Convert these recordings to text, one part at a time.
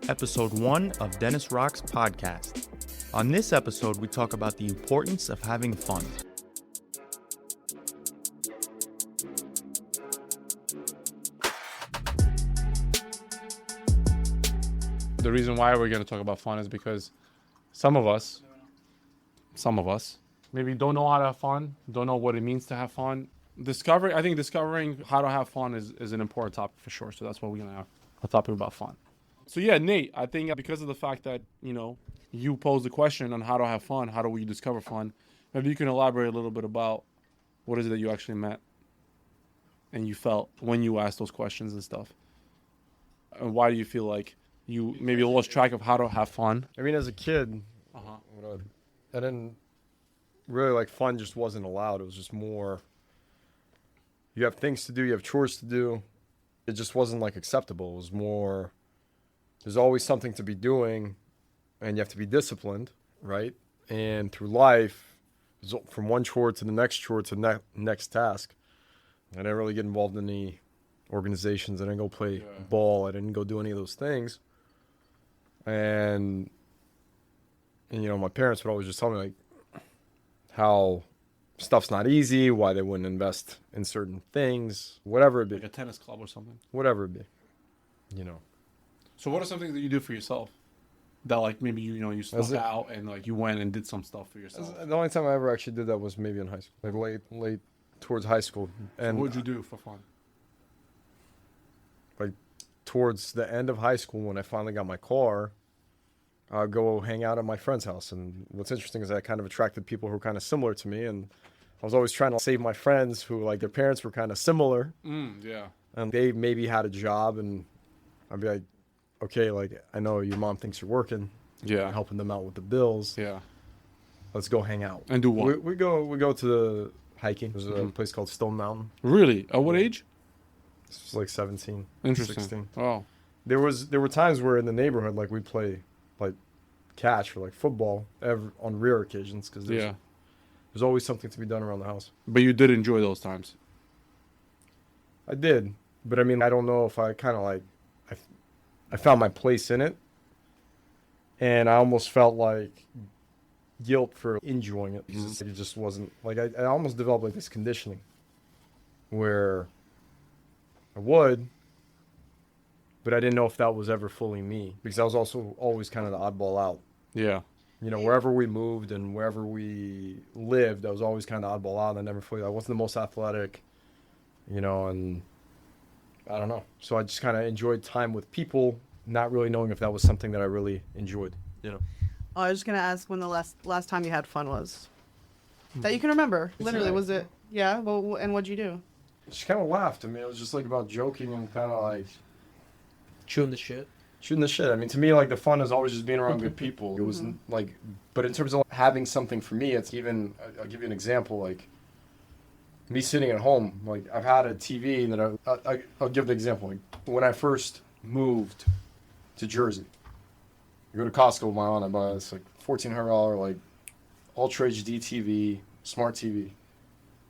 episode 1 of Dennis Rox podcast. On this episode, we talk about the importance of having fun. The reason why we're going to talk about fun is because some of us maybe don't know how to have fun, don't know what it means to have fun. I think discovering how to have fun is an important topic for sure. So that's why we're going to have a topic about fun. So yeah, Nate, I think because of the fact that, you posed the question on how to have fun, how do we discover fun, maybe you can elaborate a little bit about what is it that you actually meant and you felt when you asked those questions and stuff. And why do you feel like you maybe lost track of how to have fun? I mean, as a kid, I didn't really like fun. Just wasn't allowed. It was just more. You have things to do. You have chores to do. It just wasn't like acceptable. It was more. There's always something to be doing, and you have to be disciplined, right? And through life, from one chore to the next chore to the next task. I didn't really get involved in any organizations. I didn't go play ball. I didn't go do any of those things. And my parents would always just tell me, like, how stuff's not easy, why they wouldn't invest in certain things, whatever it be. Like a tennis club or something. Whatever it be, So what are some things that you do for yourself? That, like, maybe, you snuck out and, like, you went and did some stuff for yourself? The only time I ever actually did that was maybe in high school, like late towards high school. And so what would you do for fun? Like, towards the end of high school, when I finally got my car, I'd go hang out at my friend's house. And what's interesting is I kind of attracted people who were kind of similar to me. And I was always trying to save my friends who, like, their parents were kind of similar. Yeah. And they maybe had a job. And I'd be like, okay, like, I know your mom thinks you're working. Yeah. Helping them out with the bills. Yeah. Let's go hang out. And do what? We go to the hiking. There's a place called Stone Mountain. Really? At what age? This was like 17. Interesting. 16. Oh. There were times where in the neighborhood, like, we'd play like catch or like football on rare occasions because there's always something to be done around the house. But you did enjoy those times. I did, but I mean, I don't know if I kind of like I found my place in it, and I almost felt like guilt for enjoying it. It just wasn't like I almost developed like this conditioning where I would. But I didn't know if that was ever fully me because I was also always kind of the oddball out. Yeah. Wherever we moved and wherever we lived, I was always kind of oddball out. And I wasn't the most athletic, and I don't know. So I just kind of enjoyed time with people, not really knowing if that was something that I really enjoyed, Oh, I was just going to ask when the last time you had fun was. That you can remember. Literally, was it? Yeah. Well, and what'd you do? She kind of laughed. I mean, it was just like about joking and kind of like Shooting the shit. I mean, to me, like, the fun is always just being around good people. It was like, but in terms of having something for me, it's even, I'll give you an example, like, me sitting at home, like, I've had a TV that I'll give the example. Like, when I first moved to Jersey, I go to Costco with my aunt, I buy this, like, $1,400, like, Ultra HD TV, smart TV.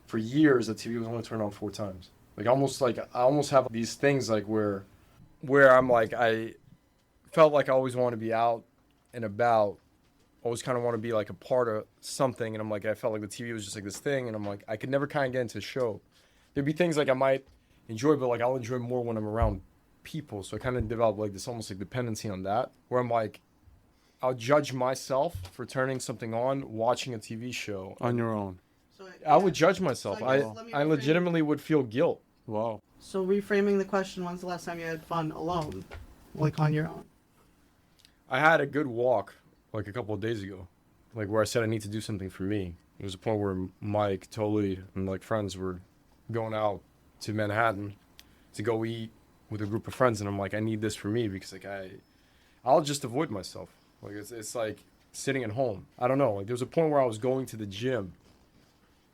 For years, the TV was only turned on 4 times. I almost have these things, like, where I'm like, I felt like I always want to be out and about, always kind of want to be like a part of something. And I'm like, I felt like the TV was just like this thing. And I'm like, I could never kind of get into a show. There'd be things like I might enjoy, but like I'll enjoy more when I'm around people. So I kind of developed like this almost like dependency on that, where I'm like, I'll judge myself for turning something on, watching a TV show. On your own. So, I would judge myself. So I legitimately would feel guilt. Wow. So reframing the question, when's the last time you had fun alone? Like on your own? I had a good walk like a couple of days ago, like where I said I need to do something for me. There was a point where Mike, Totally, and like friends were going out to Manhattan to go eat with a group of friends, and I'm like, I need this for me because like I'll just avoid myself. Like it's like sitting at home. I don't know. Like there was a point where I was going to the gym,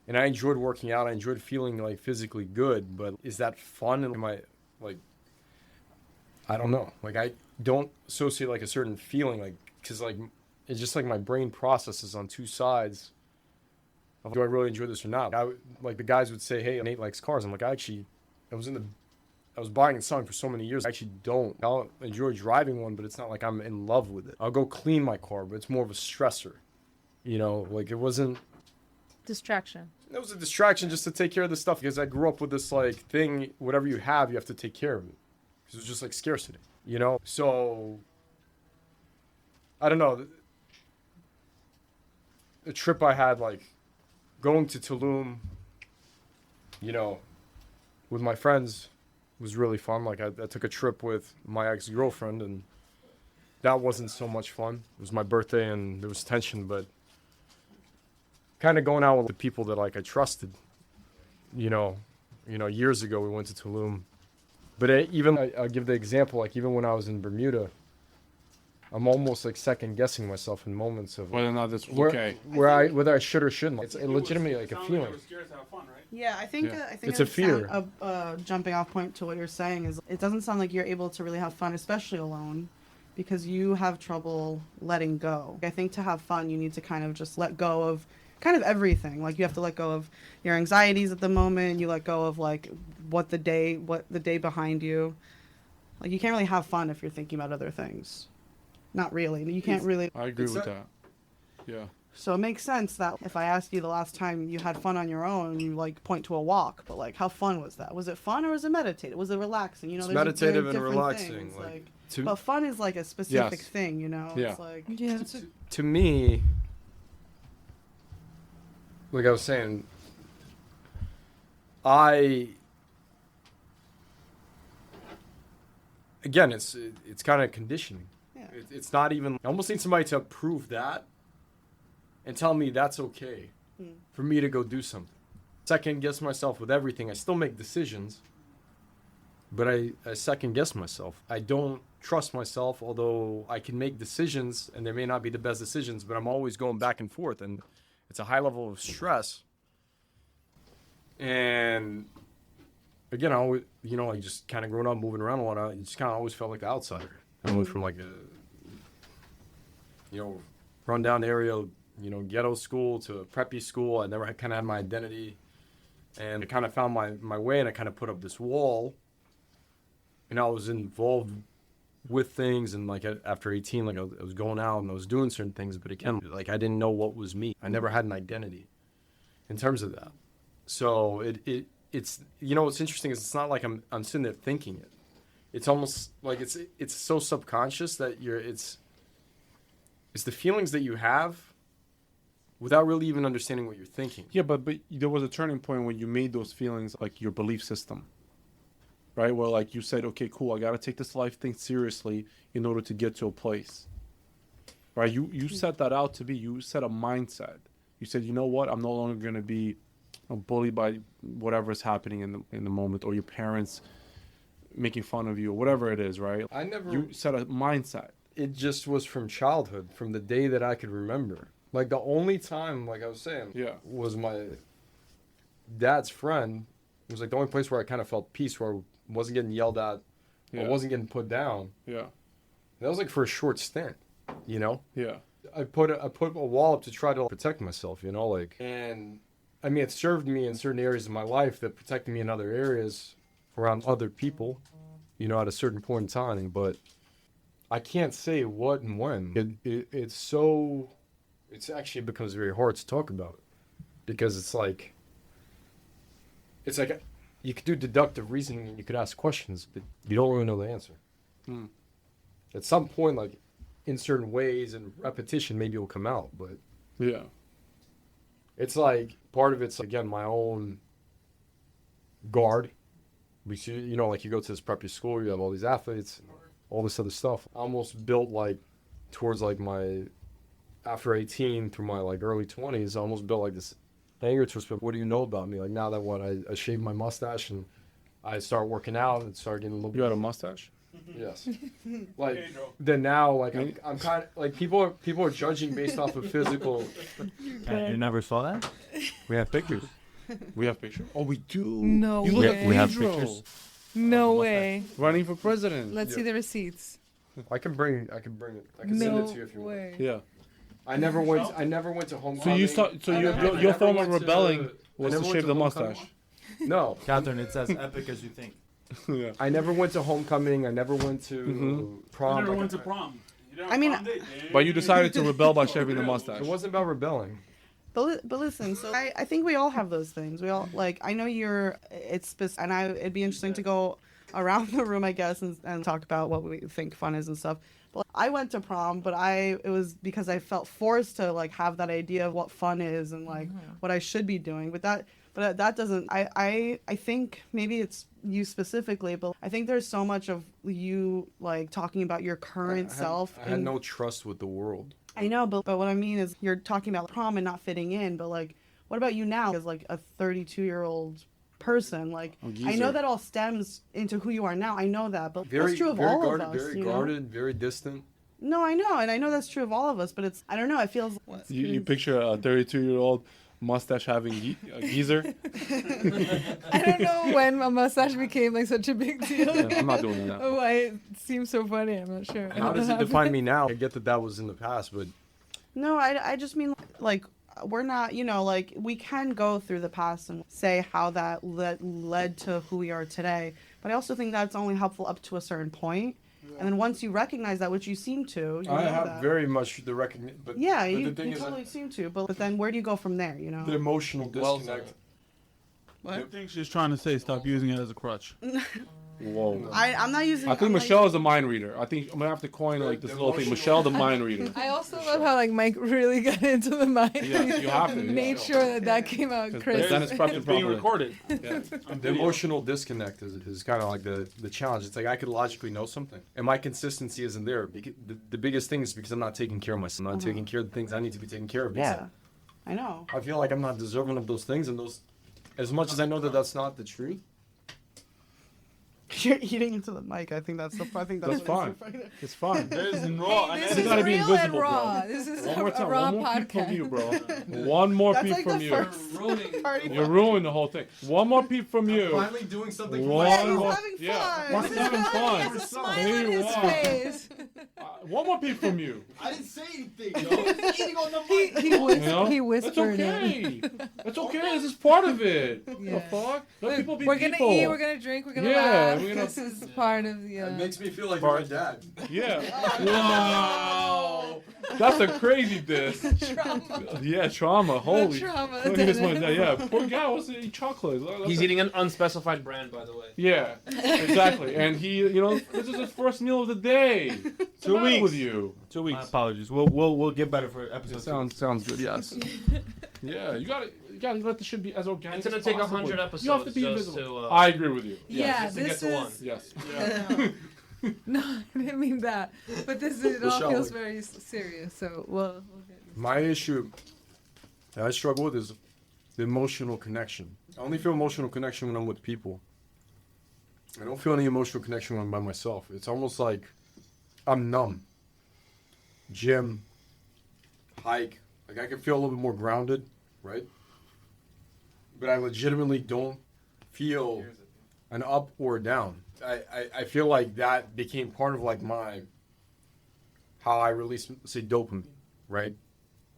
and I enjoyed working out. I enjoyed feeling like physically good, but is that fun? And am I like? I don't know. Like I don't associate like a certain feeling, like because like it's just like my brain processes on two sides. Do I really enjoy this or not? Like the guys would say, "Hey, Nate likes cars." I'm like, I was in the I was buying and selling for so many years. I actually don't. I'll enjoy driving one, but it's not like I'm in love with it. I'll go clean my car, but it's more of a stressor. You know, like it wasn't. Distraction. It was a distraction just to take care of this stuff because I grew up with this like thing. Whatever you have, you have to take care of it. Because it was just like scarcity. You know, so I don't know. The trip I had, like going to Tulum, you know, with my friends was really fun. Like I took a trip with my ex-girlfriend and that wasn't so much fun. It was my birthday and there was tension, but kind of going out with the people that like I trusted, you know, years ago we went to Tulum. But I'll give the example, like even when I was in Bermuda, I'm almost like second guessing myself in moments of Whether or not this was okay. whether I should or shouldn't. It's legitimately like a feeling. Yeah, I think Yeah. I think It's a fear. A jumping off point to what you're saying is it doesn't sound like you're able to really have fun, especially alone, because you have trouble letting go. I think to have fun, you need to kind of just let go of kind of everything. Like you have to let go of your anxieties at the moment. You let go of like what the day behind you. Like you can't really have fun if you're thinking about other things. Not really. You can't really. I agree with that. Yeah. So it makes sense that if I asked you the last time you had fun on your own, you like point to a walk, but like how fun was that? Was it fun or was it meditative? Was it relaxing? You know, It's there's meditative very and different relaxing. things, Like, but fun is like a specific Yes. thing, you know? Yeah. It's like Yeah. to me, like I was saying, again, it's kind of conditioning. Yeah. It's not even. I almost need somebody to approve that and tell me that's okay for me to go do something. Second guess myself with everything. I still make decisions, but I second guess myself. I don't trust myself, although I can make decisions and they may not be the best decisions, but I'm always going back and forth, and it's a high level of stress. And again, I always, like just kind of growing up, moving around a lot, I just kind of always felt like the outsider. I went from like a, rundown area, ghetto school to a preppy school. I never kind of had my identity, and I kind of found my way, and I kind of put up this wall. And I was involved with things, and like after 18, like I was going out and I was doing certain things, but again, like I didn't know what was me. I never had an identity in terms of that. So it's what's interesting is it's not like I'm sitting there thinking it. It's almost like it's so subconscious that it's the feelings that you have without really even understanding what you're thinking. Yeah, but there was a turning point when you made those feelings like your belief system, right? Where like you said, okay, cool, I got to take this life thing seriously in order to get to a place, right? You set that out to be, you set a mindset. You said, you know what, I'm no longer going to be bullied by whatever is happening in the moment, or your parents making fun of you, or whatever it is, right? You set a mindset. It just was from childhood, from the day that I could remember. Like the only time, like I was saying, was my dad's friend. It was like the only place where I kind of felt peace, where I wasn't getting yelled at, or wasn't getting put down. Yeah. That was like for a short stint, Yeah. I put a wall up to try to protect myself, and I mean, it served me in certain areas of my life that protected me in other areas around other people, at a certain point in time. But I can't say what and when. It's actually becomes very hard to talk about, because it's like you could do deductive reasoning and you could ask questions, but you don't really know the answer. At some point, like in certain ways and repetition, maybe it'll come out, but Yeah. it's like part of it's again my own guard. Because like you go to this preppy school, you have all these athletes, all this other stuff. I almost built like towards like my after 18 through my like early 20s, I almost built like this anger towards people. What do you know about me? Like now that I shaved my mustache and I start working out and start getting a little. You had a mustache? Yes. Like then now, like I'm kind of like people are judging based off of physical. You never saw that? We have pictures. We have pictures? Oh, we do. No You look way. at We have Pedro. pictures. No way. Running for president. Let's see the receipts. I can bring it. I can send No it to you if you want. way. Yeah. I never went to So homecoming. your form of rebelling was I to never shave went the to homecoming. mustache. No. Katherine, it's as epic as you think. Yeah. I never went to homecoming. I never went to prom. Never Like, went to prom. You never I mean, prom date? But you decided to rebel by shaving the mustache. it wasn't about rebelling. But listen, so I think we all have those things. We all, like, I know it'd be interesting to go around the room, I guess, and talk about what we think fun is and stuff. But I went to prom, but it was because I felt forced to, like, have that idea of what fun is and, like, what I should be doing. But that doesn't, I think maybe it's you specifically, but I think there's so much of you, like, talking about your current self. I had no trust with the world. I know, but what I mean is you're talking about prom and not fitting in, but, like, what about you now as, like, a 32-year-old person? Like, I know that all stems into who you are now. I know that, but that's true of all guarded, of us. Very you know? guarded, very distant. No, I know, and I know that's true of all of us, but I don't know, it feels... You picture a 32-year-old mustache having a geezer. I don't know when my mustache became like such a big deal. Yeah, I'm not doing that. Oh, it seems so funny. I'm not sure. How does it define me now? I get that was in the past, but No, I just mean, like, we're not, you know, like, we can go through the past and say how that led to who we are today, but I also think that's only helpful up to a certain point. And then once you recognize that, which you seem to, I know have that. very much the recognition. But Yeah, but you the thing is, totally seem to, but then where do you go from there, you know? the emotional disconnect. I think she's trying to say stop using it as a crutch. Whoa. I'm not using... I think Michelle is a mind reader. I think I'm gonna have to coin like this little thing. Michelle the mind reader. I also love how like Mike really got into the mind. Yes, you have to. Made sure that came out crisp. Dennis prepped it It's being properly. recorded. Yeah. The emotional disconnect is kind of like the challenge. It's like I could logically know something, and my consistency isn't there. The biggest thing is because I'm not taking care of myself. I'm not taking care of the things I need to be taking care of. Yeah, I know. I feel like I'm not deserving of those things, and those, as much as I know that that's not the truth. You're eating into the mic. I think that's That's fine. It's fine. There's no. Hey, This this is is gotta be real invisible, and bro. raw. This is One more a time. raw One more peep podcast. from you, bro. One more That's peep like from the you. first party. You ruined the whole thing. One more peep from you. Finally doing something One Yeah, he's more. having Yeah. fun. Mark's having fun. There's a smile There on you his are. face. One more peep from you. I didn't say anything, yo. He's eating on the mic. He You know? he It's whispered it. okay. It's okay. This is part of it. Yeah. The fuck? Let people be We're gonna people. eat. We're gonna drink. We're gonna Yeah, laugh. we're gonna- This is part of the. It makes me feel like you're my dad. Yeah. Wow. That's a crazy diss. trauma. Yeah, trauma. Holy. trauma, Look at this one. Dennis. Yeah, poor guy wants to eat chocolate. He's eating an unspecified brand, by the way. Yeah, exactly. And he, you know, this is his first meal of the day. What's the matter with you? 2 weeks. My apologies. We'll get better for episode Sounds good. Yes. Yeah, you gotta let the shit be as organic. It's gonna as take possible. 100 episodes You have to be just invisible. to, I agree with you. Yeah, just to get this to is. one. Yes. No, I didn't mean that. But it all Michelle, feels like- very serious. So we'll get used My issue that I struggle with is the emotional connection. I only feel emotional connection when I'm with people. I don't feel any emotional connection when I'm by myself. It's almost like I'm numb. Gym, hike, like I can feel a little bit more grounded, right? But I legitimately don't feel an up or a down. I feel like that became part of like how I release, say, dopamine, right?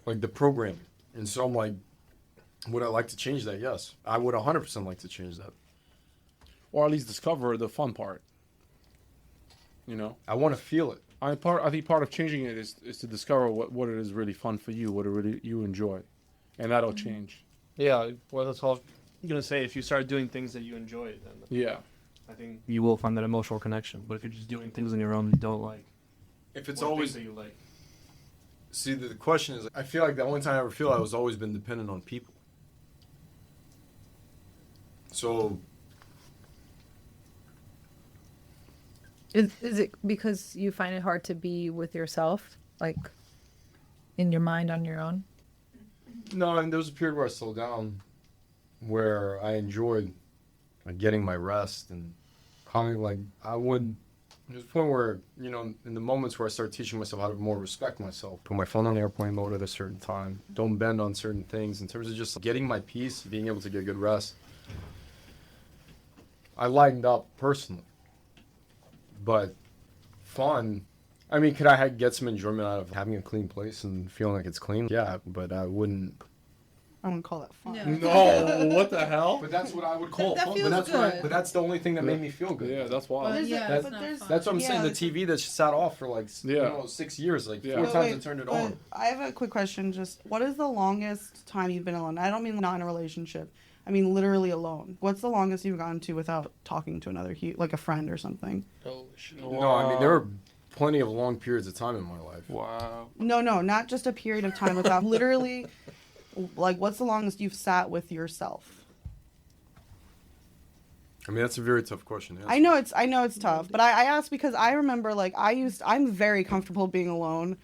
Like the programming. And so I'm like, would I like to change that? Yes. I would 100% like to change that. Or at least discover the fun part. You know? I want to feel it. I think part of changing it is to discover what it is really fun for you, what it really you enjoy. And that'll change. Yeah, well, that's all I'm gonna say. If you start doing things that you enjoy, then Yeah. I think you will find that emotional connection. But if you're just doing things on your own you don't like, If it's or always, things that you like, see, the question is, I feel like the only time I ever feel I was always been dependent on people. So Is it because you find it hard to be with yourself, like in your mind on your own? no, I mean, there was a period where I slowed down, where I enjoyed like getting my rest and coming. Like I would. There's a point where, you know, in the moments where I start teaching myself how to more respect myself, put my phone on airplane mode at a certain time, don't bend on certain things, in terms of just getting my peace, being able to get good rest. I lightened up personally, but fun. I mean, could I get some enjoyment out of having a clean place and feeling like it's clean? Yeah, but I wouldn't I wouldn't call that fun. No, what the hell? But that's what I would call That fun. feels good. But that's the only thing that made me feel good. Yeah, that's why. There's Yeah, a, it's but not there's, fun. That's what I'm saying. yeah, The TV that sat off for like Yeah. 6 years, like Yeah. 4 Wait, times wait, I turned it but on. I have a quick question. Just what is the longest time you've been alone? I don't mean not in a relationship. I mean literally alone. What's the longest you've gone to without talking to another, like a friend or something? No, I mean there were plenty of long periods of time in my life. Wow. No, not just a period of time without literally. Like, what's the longest you've sat with yourself? I mean that's a very tough question. I know it's tough, but I ask because I remember like I'm very comfortable being alone,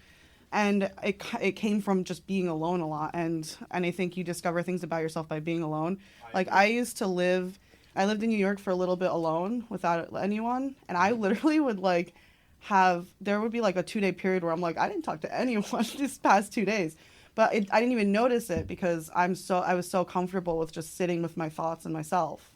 and it came from just being alone a lot, and I think you discover things about yourself by being alone. Like I lived in New York for a little bit alone without anyone, and I literally would like there would be like a 2-day period where I'm like I didn't talk to anyone these past 2 days, but I didn't even notice it because I was so comfortable with just sitting with my thoughts and myself.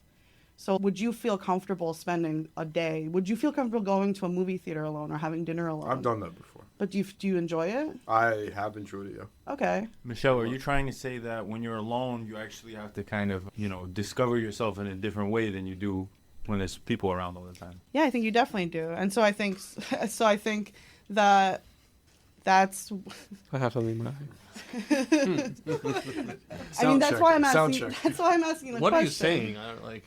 So would you feel comfortable spending a day? Would you feel comfortable going to a movie theater alone or having dinner alone? I've done that before. But do you enjoy it? I have enjoyed it, yeah. Okay. Michelle, are you trying to say that when you're alone, you actually have to kind of, discover yourself in a different way than you do when there's people around all the time? Yeah, I think you definitely do. And so I think that that's. I have something in my eye. I mean, that's why I'm Sound asking. check. That's why I'm asking the What are question. you saying? I don't like.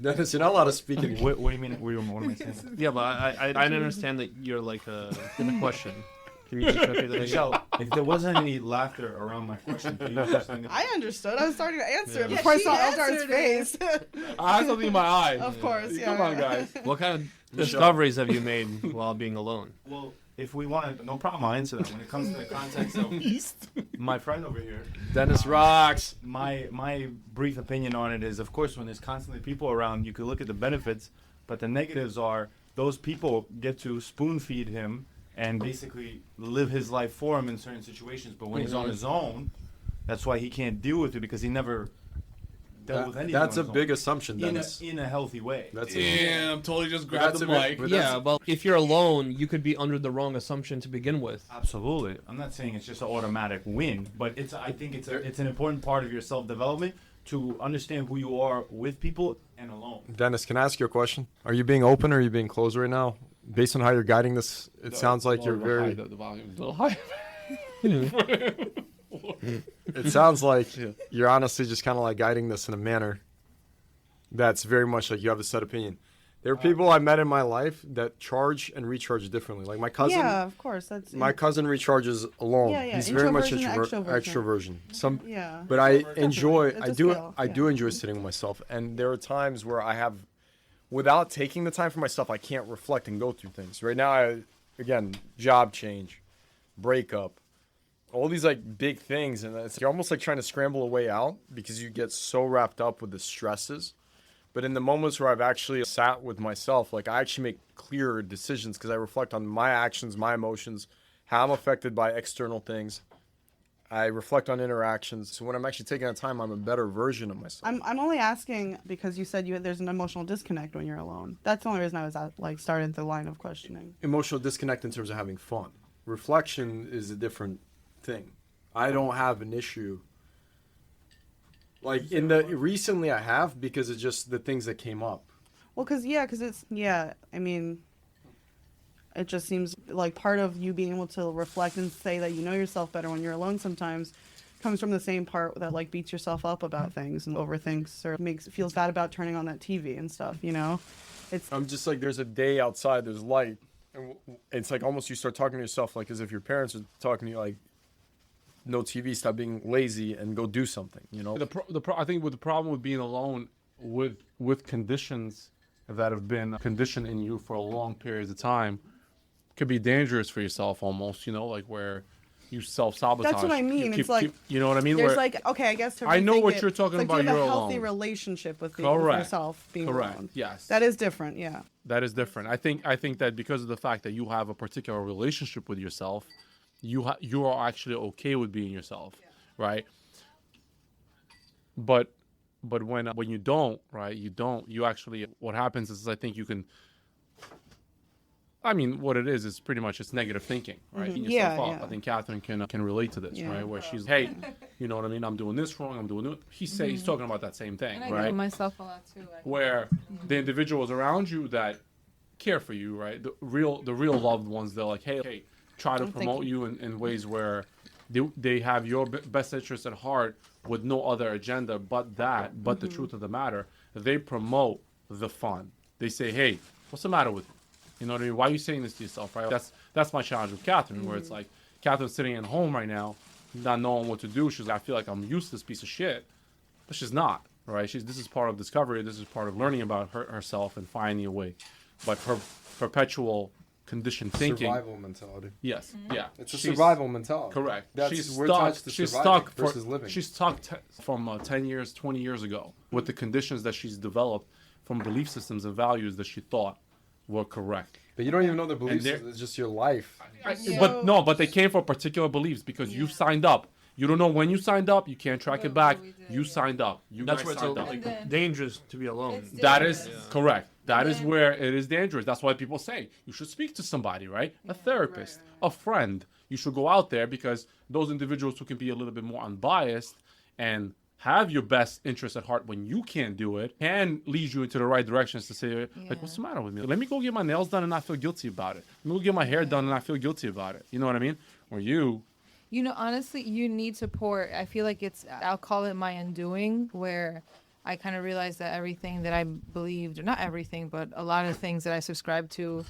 Dennis, you're not allowed to speak in What do you mean? What am I saying? Yeah, but I didn't understand that you're like in the question. Can you just repeat that again? Michelle, if there wasn't any laughter around my question, can you understand it? I understood. I was starting to answer it Yeah. before I she saw Eldar's answered face. I have something in my eye. Of course, yeah. Come on, guys. What kind of discoveries have you made while being alone? Well, if we want, no problem, I'll answer that. When it comes to the context of my friend over here, Dennis Rox. my brief opinion on it is, of course, when there's constantly people around, you could look at the benefits, but the negatives are those people get to spoon feed him and basically live his life for him in certain situations. But when he's on his own, that's why he can't deal with it because he never dealt with anything. That's on a his big own. assumption, Dennis. in a healthy way. That's Damn, totally just But grabbed that's the a bit- mic. but Yeah, that's- well, if you're alone, you could be under the wrong assumption to begin with. Absolutely. I'm not saying it's just an automatic win, but I think it's an important part of your self-development to understand who you are with people and alone. Dennis, can I ask you a question? Are you being open or are you being closed right now? Based on how you're guiding this, it sounds like you're very. The volume. A little high. It sounds like you're honestly just kind of like guiding this in a manner that's very much like you have a set opinion. There are people I met in my life that charge and recharge differently. Like my cousin. Yeah, of course. That's My cousin recharges alone. Yeah. He's very much Introversion, extroversion. extroversion. Yeah. But I enjoy. It's a I do. skill, I do enjoy sitting with myself, and there are times where I have, without taking the time for myself, I can't reflect and go through things. Right now, again, job change, breakup, all these like big things, and you're almost like trying to scramble a way out because you get so wrapped up with the stresses. But in the moments where I've actually sat with myself, like I actually make clearer decisions because I reflect on my actions, my emotions, how I'm affected by external things. I reflect on interactions. So when I'm actually taking that time, I'm a better version of myself. I'm only asking because you said there's an emotional disconnect when you're alone. That's the only reason I was starting the line of questioning. Emotional disconnect in terms of having fun. Reflection is a different thing. I don't have an issue. Like recently I have because it's just the things that came up. Well, I mean, it just seems like part of you being able to reflect and say that you know yourself better when you're alone sometimes comes from the same part that like beats yourself up about things and overthinks or feels bad about turning on that TV and stuff, I'm just like, there's a day outside, there's light. And it's like almost you start talking to yourself like as if your parents are talking to you like, no TV, stop being lazy and go do something, I think with the problem with being alone with conditions that have been conditioned in you for a long period of time could be dangerous for yourself almost, like where you self-sabotage. That's what I mean. You it's like, you know what I mean? There's Where, like, okay, I guess to I know rethink what it, you're talking it's like about, you have you're a healthy alone. relationship with, with Correct. yourself being Correct. alone. Yes. That is different, yeah. That is different. I think that because of the fact that you have a particular relationship with yourself, you are actually okay with being yourself, right? But when you don't, right? You actually, what happens is I think you can I mean, what it is pretty much it's negative thinking, right? Beating Yeah, yourself up. yeah. I think Katherine can relate to this, Yeah. right? Where she's, hey, you know what I mean? I'm doing this wrong. I'm doing it. He's talking about that same thing, And I right? do myself a lot too. Where the individuals around you that care for you, right? The real loved ones, they're like, hey, try to promote you in ways where they have your best interest at heart with no other agenda but that. But the truth of the matter, they promote the fun. They say, hey, what's the matter with you? You know what I mean? Why are you saying this to yourself, right? That's my challenge with Katherine, where it's like Katherine's sitting at home right now, not knowing what to do. She's like, I feel like I'm useless piece of shit, but she's not, right? This is part of discovery. This is part of learning about herself and finding a way. But her perpetual conditioned thinking. Survival mentality. Yes, yeah. It's a survival mentality. Correct. We're attached to surviving versus living. She's stuck from 10 years, 20 years ago with the conditions that she's developed from belief systems and values that she thought were correct. But you don't even know the beliefs. they're- It's just your life. But they came for particular beliefs because you signed up. You don't know when you signed up. You can't track it back. You signed up. You That's guys where it's signed up. like dangerous to be alone. That is correct. That is where it is dangerous. That's why people say you should speak to somebody, right? A therapist, a friend. You should go out there because those individuals who can be a little bit more unbiased and have your best interest at heart when you can't do it can lead you into the right directions to say, like, what's the matter with me? Let me go get my nails done and not feel guilty about it. Let me go get my hair done and not feel guilty about it. You know what I mean? Or you You know, honestly, you need support. I feel like I'll call it my undoing, where I kind of realized that everything that I believed, or not everything, but a lot of things that I subscribed to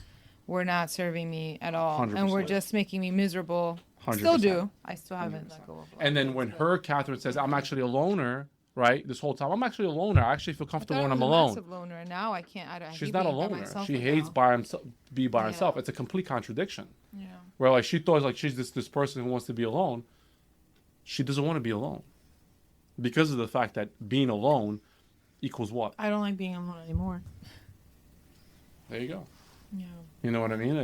were not serving me at all. 100%. And were just making me miserable. 100%. Still do. I still haven't let go of it. And then when Katherine says, I'm actually a loner, right? This whole time, I'm actually a loner. I actually feel comfortable when I'm alone. Massive loner, and now I can't. I She's hate not a being by loner. myself She right hates now. be by herself. It's a complete contradiction. Yeah. Where like she thought like she's this person who wants to be alone. She doesn't want to be alone. Because of the fact that being alone equals what? I don't like being alone anymore. There you go. Yeah. You know what I mean? I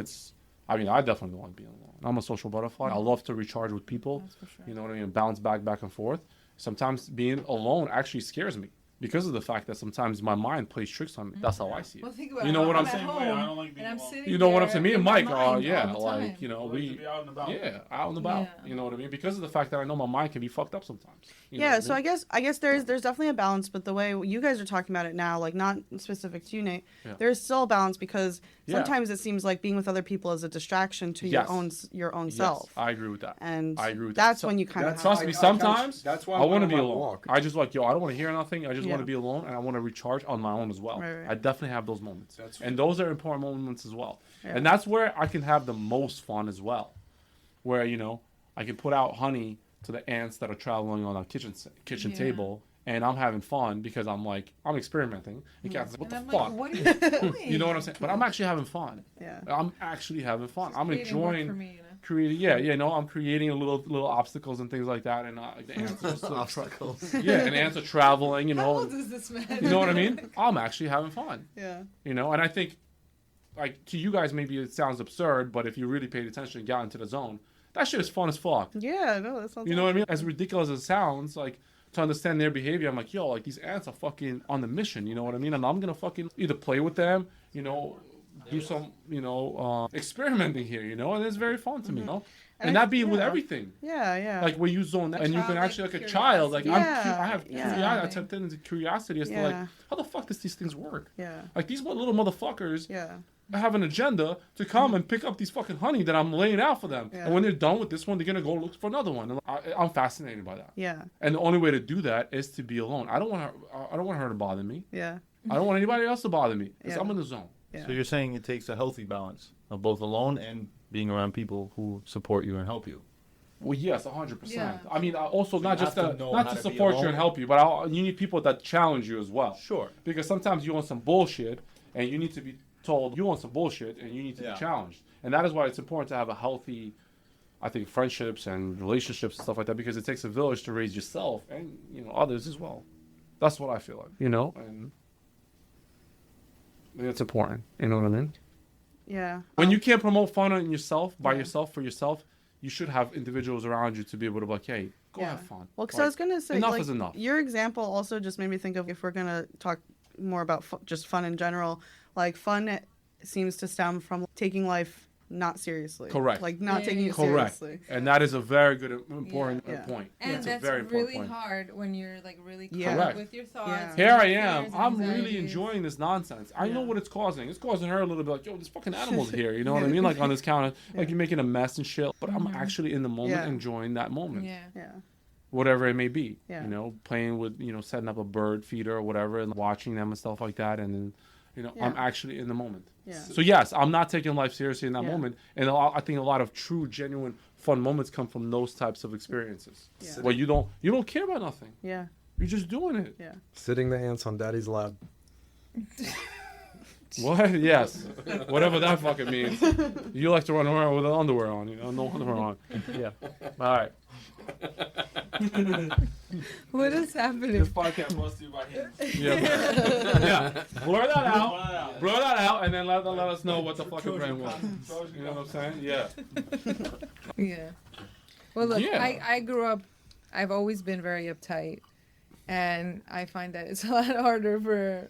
definitely don't want to be alone. I'm a social butterfly. I love to recharge with people. That's for sure. You know what I mean? Bounce back and forth. Sometimes being alone actually scares me because of the fact that sometimes my mind plays tricks on me. That's how I see it. Well, think about You it. know what I'm at saying? home, I don't like being and I'm alone. sitting You know what I'm there saying? Me and in my Mike, mind yeah, all the like, time. you know, I like to be out and about. out and about. Yeah. You know what I mean? Because of the fact that I know my mind can be fucked up sometimes. You know Yeah, what so I mean? I guess there's definitely a balance, but the way you guys are talking about it now, like not specific to you, Nate, Yeah. there's still a balance because Yeah. sometimes it seems like being with other people is a distraction to Yes. your own Yes, self, I agree with that. and I agree with that's that. when you kind of Trust me, sometimes that's why I want to be on my alone. walk. I just like, I don't want to hear nothing. I just Yeah. want to be alone and I want to recharge on my own as well. Right. I definitely have those moments. That's- And those are important moments as well. Yeah. And that's where I can have the most fun as well. Where, I can put out honey to the ants that are traveling on our kitchen Yeah. table and I'm having fun because I'm experimenting. And Kat's like, what And the I'm fuck? like, what are you doing? You know what I'm saying? But I'm actually having fun. Yeah. I'm actually having fun. I'm Creating work enjoying for me, you know? creating. I'm creating little obstacles and things like that, and the ants are just Obstacles. and ants are traveling. How old is this man? You know what I mean? I'm actually having fun. Yeah. And I think, like to you guys, maybe it sounds absurd, but if you really paid attention and got into the zone, that shit is fun as fuck. Yeah, no, that sounds. You know what I mean? As ridiculous as it sounds, like to understand their behavior, I'm like, yo, like these ants are fucking on the mission. You know what I mean? And I'm gonna fucking either play with them, do some, experimenting here, and it's very fun to me, And that being with yeah. everything. Yeah. Like where you zone that, and you can childlike actually, like a child, like curiosity. I have Yeah. I tap into curiosity as to Yeah. like, how the fuck does these things work? Yeah. Like these little motherfuckers Yeah. have an agenda to come and pick up these fucking honey that I'm laying out for them, Yeah. and when they're done with this one, they're gonna go look for another one. And I'm fascinated by that. Yeah. And the only way to do that is to be alone. I don't want her to bother me. Yeah. I don't want anybody else to bother me because Yeah. I'm in the zone. Yeah. So you're saying it takes a healthy balance of both alone and being around people who support you and help you. Well, yes, 100%. Yeah. I mean, also you not have just to to know not how to to be support you alone. and help you, but you need people that challenge you as well. Sure. Because sometimes you want some bullshit, and you need to be told you want some bullshit, and you need to Yeah. be challenged. And that is why it's important to have a healthy, I think, friendships and relationships and stuff like that, because it takes a village to raise yourself and others as well. That's what I feel like, and I think it's important. You know what I mean? Yeah. When you can't promote fun on yourself, by yourself, for yourself, you should have individuals around you to be able to be like, hey, go have fun. Well, because Like, I was gonna say, enough like, is enough. your example also just made me think of, if we're gonna talk more about just fun in general, like fun seems to stem from taking life not seriously. Correct. Like not taking it Correct. seriously. And that is a very good, important Yeah. point. And That's a that's very important really point. hard when you're like really Yeah. Correct. with your thoughts. Yeah. and Here your I am. fears and I'm really anxieties. enjoying this nonsense. I know Yeah. what it's causing. It's causing her a little bit like, yo, there's fucking animals here. You know what I mean? Like on this counter, like you're making a mess and shit. But I'm actually in the moment Yeah. enjoying that moment. Yeah. Yeah. Whatever it may be. Yeah. You know, playing with, setting up a bird feeder or whatever and watching them and stuff like that. And then, I'm Yeah. actually in the moment. Yeah. So yes, I'm not taking life seriously in that Yeah. moment. And I think a lot of true, genuine, fun moments come from those types of experiences. Yeah. Where you don't care about nothing. Yeah. You're just doing it. Yeah. Sitting the ants on daddy's lap. What? Yes. Whatever that fucking means. You like to run around with underwear on, no underwear on. Yeah. All right. What is happening? This podcast was to you by him. Yeah. Yeah. Blur that out. Blur that out, and then let us know what the fucking brand was. You know what I'm saying? Yeah. Yeah. Well, look, Yeah. I grew up, I've always been very uptight. And I find that it's a lot harder for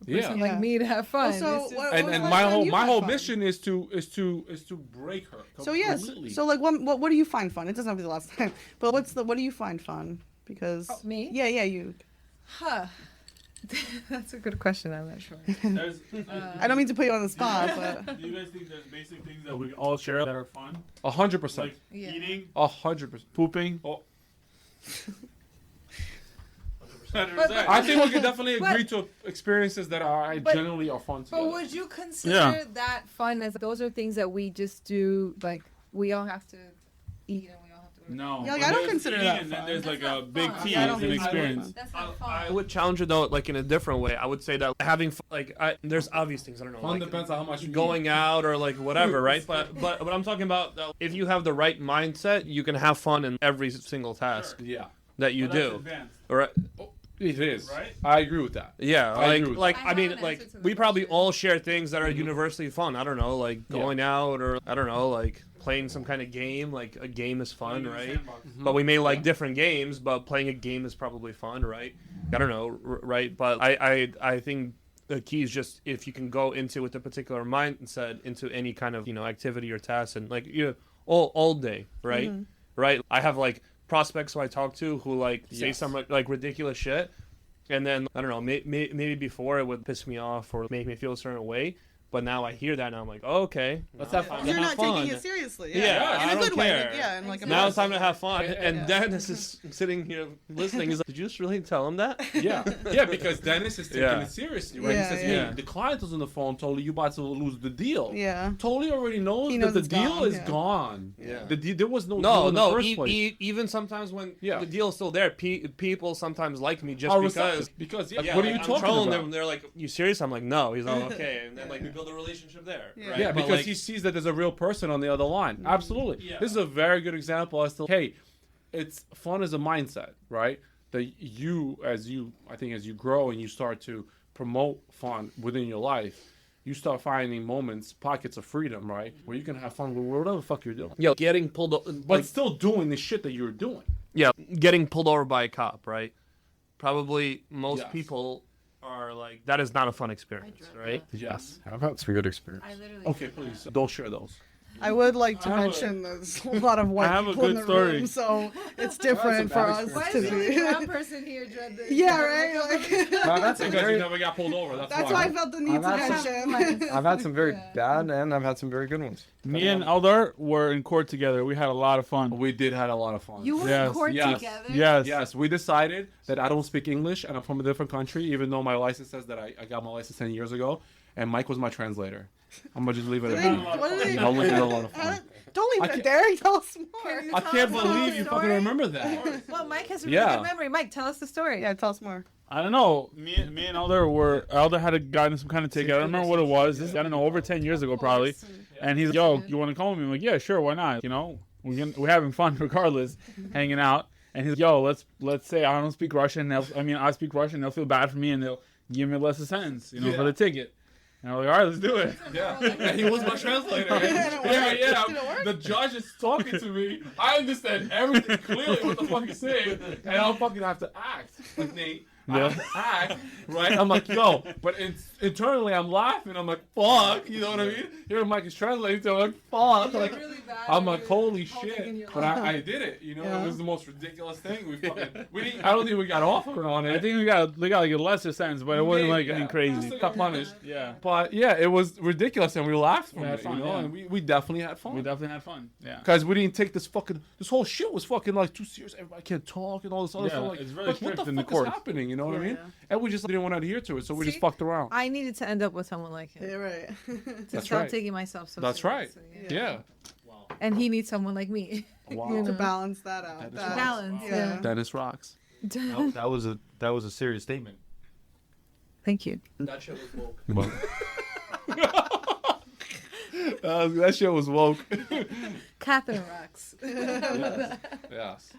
a person Yeah. like me to have fun. Also, It's just- what- And was the my last time whole you my had whole fun? mission is to break her. So yes. completely. So like, what do you find fun? It doesn't have to be the last time, but what do you find fun? Because me? Yeah, you. Huh. That's a good question. I'm not sure. There's, I don't mean to put you on the spot, but do you guys think there's basic things that we all share that are fun? 100%. Like Yeah. eating, 100%. pooping? Oh. 100%. I think we can definitely But- agree to experiences that are But- generally are fun together. But would you consider Yeah. that fun as those are things that we just do, like we all have to eat and we all have to No. Yeah, like, but I don't there's consider eating that and then fun. there's That's like a not big fun. T Yeah, I as don't an think that's experience. fun. That's not fun. I would challenge it though, like in a different way. I would say that having there's obvious things. I don't know. Fun like, depends on how much you going out or like whatever, right? But I'm talking about if you have the right mindset, you can have fun in every single task eat. Yeah. that you But that's do. advanced, Right? It is. right? I agree with that. Yeah, I agree with like that. I I mean, have an like answer to we that probably question. all share things that are universally fun. I don't know, like Yeah. going out or I don't know, like playing some kind of game. Like a game is fun, Playing in a right? sandbox. But we may like different games, but playing a game is probably fun, right? I don't know, right? But I think the key is just if you can go into with a particular mindset into any kind of activity or task and like all day, right? Right? I have like prospects who I talk to who like say Yes. some like ridiculous shit, and then I don't know, maybe before it would piss me off or make me feel a certain way. But now I hear that and I'm like, oh, okay, Let's now have fun. it's time You're to not have fun. taking it seriously. Yeah, Yeah, in I a don't good way. care. Like, yeah, and like a Now bad it's time to way. have fun. And Yeah. Dennis is sitting here listening. He's like, did you just really tell him that? Yeah, because Dennis is taking Yeah. it seriously, right? Yeah, He says, yeah. "Hey, the client was on the phone, told you about to lose the deal." Yeah. Totally already knows, He knows that it's the deal gone, is yeah. gone. Yeah. There was no deal in the No, first place. even sometimes when Yeah. the deal's still there, people sometimes like me just Are because. receptive, because yeah, Yeah, what are like, you I'm talking trolling about? them. They're like, "You serious?" I'm like, "No." He's like, "Okay," and then like we build a relationship there. Yeah. Right? Yeah, But, because like, he sees that there's a real person on the other line. Absolutely. Yeah. This is a very good example as to, hey, it's fun as a mindset, right? That I think as you grow and you start to promote fun within your life, you start finding moments, pockets of freedom, right? Where you can have fun with whatever the fuck you're doing. getting pulled, But still doing the shit that you're doing. getting pulled over by a cop, right? Probably most Yes. people are like, that is not a fun experience, right? Yes. I've had some good experience. I literally. Okay, please. Don't share those. I would like to I have a- mention there's a lot of white I have a people in good the story. room, so it's different for bad us Why to is the only be. brown person here dread this? Yeah, right. Like, No, that's a Because you very, never got pulled over. that's why I felt the need to I've had mention. I've had some very Yeah. bad and I've had some very good ones. Me and Eldar were in court together. We had a lot of fun. We did had a lot of fun. You were Yes, in court yes, together. Yes. Yes, we decided that I don't speak English and I'm from a different country, even though my license says that I got my license 10 years ago, and Mike was my translator. I'm gonna just leave it at that. What did they? That was a lot of fun. Don't leave I it can't- there. Tell us more. you I tell can't us the whole believe you fucking story? remember that. Well, Mike has a really Yeah. good memory. Mike, tell us the story. Yeah, tell us more. I don't know. Me and Eldar had gotten some kind of ticket. I don't remember what it was. This, I don't know, over 10 years ago probably. And he's like, yo, you want to call me? I'm like, yeah, sure, why not? You know, we're having fun regardless, hanging out. And he's like, yo, let's say I don't speak Russian. I speak Russian. They'll feel bad for me and they'll give me a lesser sentence, for the ticket. And I'm like, all right, let's do it. Yeah, and he was my translator. Yeah. The judge is talking to me. I understand everything clearly what the fuck he's saying, and I'll fucking have to act like Nate. Act, right? I'm like, yo, but internally I'm laughing. I'm like, fuck, you know what I mean? Here Mike is translating, so I'm like, fuck. Like, I'm like, holy shit. But I did it, you know? It was the most ridiculous thing. I don't think we got offered on it. I think we got like a lesser sentence, but it wasn't like anything crazy. Still got punished. Yeah. But yeah, it was ridiculous, and we laughed from We had it, fun, you know? yeah. And we definitely had fun. We definitely had fun. Yeah. Because we didn't take this whole shit was fucking like too serious. Everybody can't talk and all this other Yeah, stuff. Like, it's really what strict the in the fuck is courts. happening? You know what I mean? Yeah. And we just didn't want to adhere to it, so we just See? fucked around. I needed to end up with someone like him Yeah, right. to That's stop right. taking myself so That's right. seriously. Yeah. And he needs someone like me. Wow. To balance that out. That is That- Balance, Yeah. Dennis Rox. That was a serious statement. Thank you. That shit was woke. That shit was woke. Katherine Rox. Yes.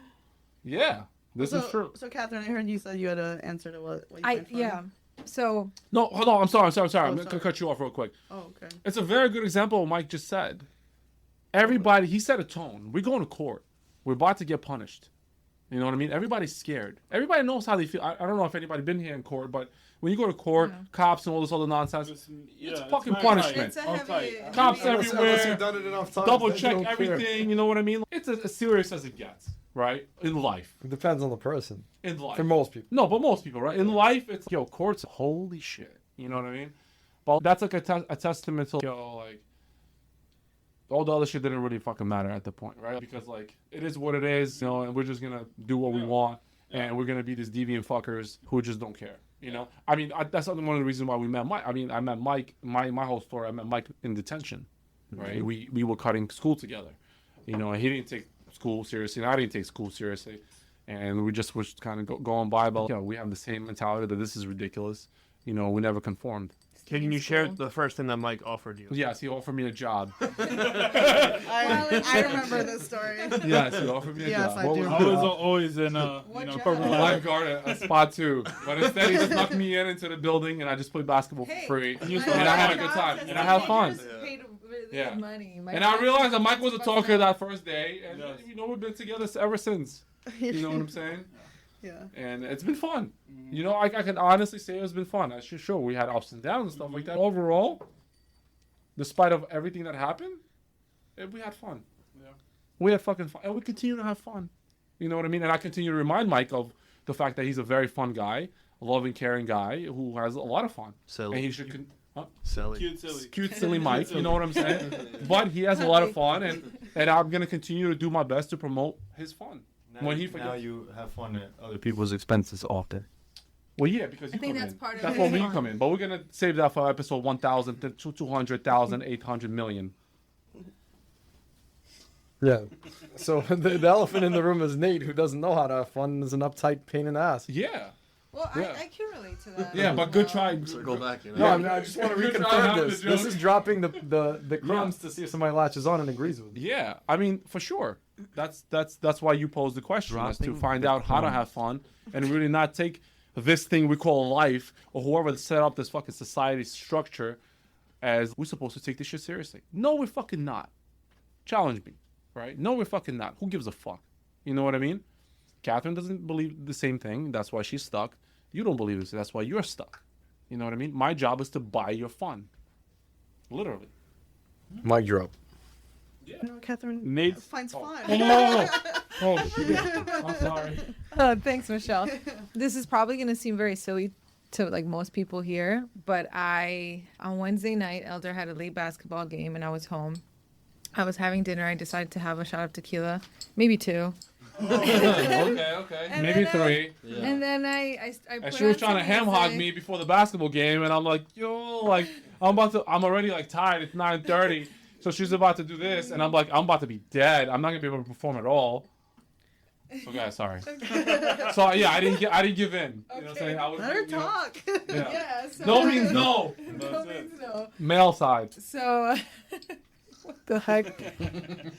Yeah. This is true. So, Catherine, I heard you said you had an answer to what you I find funny. yeah. So No, hold on. I'm sorry. I'm Oh, going to sorry. cut you off real quick. Oh, okay. It's a very good example of what Mike just said. Everybody, he set a tone. We're going to court. We're about to get punished. You know what I mean? Everybody's scared. Everybody knows how they feel. I don't know if anybody been here in court, but when you go to court, cops and all this other nonsense, it's fucking not punishment. it's a heavy. Cops Unless everywhere. you've done it enough times, Double then you check don't care. everything. You know what I mean? It's as serious as it gets, right? In life. It depends on the person. In life. For most people. No, but most people, right? In life, it's, yo, courts, holy shit. You know what I mean? But that's like a testament to, yo, like, all the other shit didn't really fucking matter at the point, right? Because, like, it is what it is, you know, and we're just gonna do what we want, and we're gonna be these deviant fuckers who just don't care, you know? I mean, that's one of the reasons why we met Mike. I mean, I met Mike, my whole story, I met Mike in detention, right? We were cutting school together, you know, and he didn't take school seriously, and I didn't take school seriously, and we just was kind of going by, but, you know, we have the same mentality that this is ridiculous, you know, we never conformed. Can you share the first thing that Mike offered you? Yes, he offered me a job. I remember this story. Yes, he offered me a Yes, job. I What do. was I was always in a lifeguard at a spot too, but instead he snuck me into the building, and I just played basketball for free, and I had a good time, and I had fun. Paid really Yeah. good money. My And I friends- realized that Mike was a talker that first day, and you know we've been together ever since. You know what I'm saying? Yeah. And it's been fun. You know, I can honestly say it's been fun. Sure, we had ups and downs and stuff like that. Overall, despite of everything that happened, we had fun. Yeah. We had fucking fun, and we continue to have fun. You know what I mean? And I continue to remind Mike of the fact that he's a very fun guy, a loving, caring guy who has a lot of fun. Silly. And he should. Silly. Cute, silly Mike. You know what I'm saying? But he has a lot of fun, and I'm gonna continue to do my best to promote his fun. When he Now forgets. you have fun at other people's expenses often. Well, yeah, because you I think come that's in. part of That's it. when we come in. But we're gonna save that for episode 1,000 to 200,000, 800 million. Yeah. So the elephant in the room is Nate, who doesn't know how to have fun and is an uptight pain in the ass. Yeah. Well, Yeah. I can relate to that. Yeah, but good try. Go back. You know? No, I mean, I just want to Good try reconfirm having this. the This joke. is dropping the crumbs to see if somebody latches on and agrees with it. Yeah, I mean, for sure. That's why you posed the question, is to Dropping find the out how to crumbs. have fun and really not take this thing we call life, or whoever set up this fucking society structure, as we're supposed to take this shit seriously. No, we're fucking not. Challenge me, right? No, we're fucking not. Who gives a fuck? You know what I mean? Catherine doesn't believe the same thing. That's why she's stuck. You don't believe this. That's why you're stuck. You know what I mean? My job is to buy your fun. Literally. Mic drop. No, Catherine Nate. finds fun. Oh, shit. I'm sorry. Thanks, Michelle. This is probably going to seem very silly to like most people here, but on Wednesday night, Eldar had a late basketball game and I was home. I was having dinner. I decided to have a shot of tequila, maybe 2. Okay. And Maybe then 3. And then I And put she was on trying to some ham hog music. me before the basketball game, and I'm like, yo, like, I'm already like tired. It's 9:30, so she's about to do this, and I'm like, I'm about to be dead. I'm not gonna be able to perform at all. Okay, sorry. So yeah, I didn't give in. You know what I'm saying? I was, Let her you know, talk. yeah. Yeah, so No means no. no means no. Male side. So, what the heck?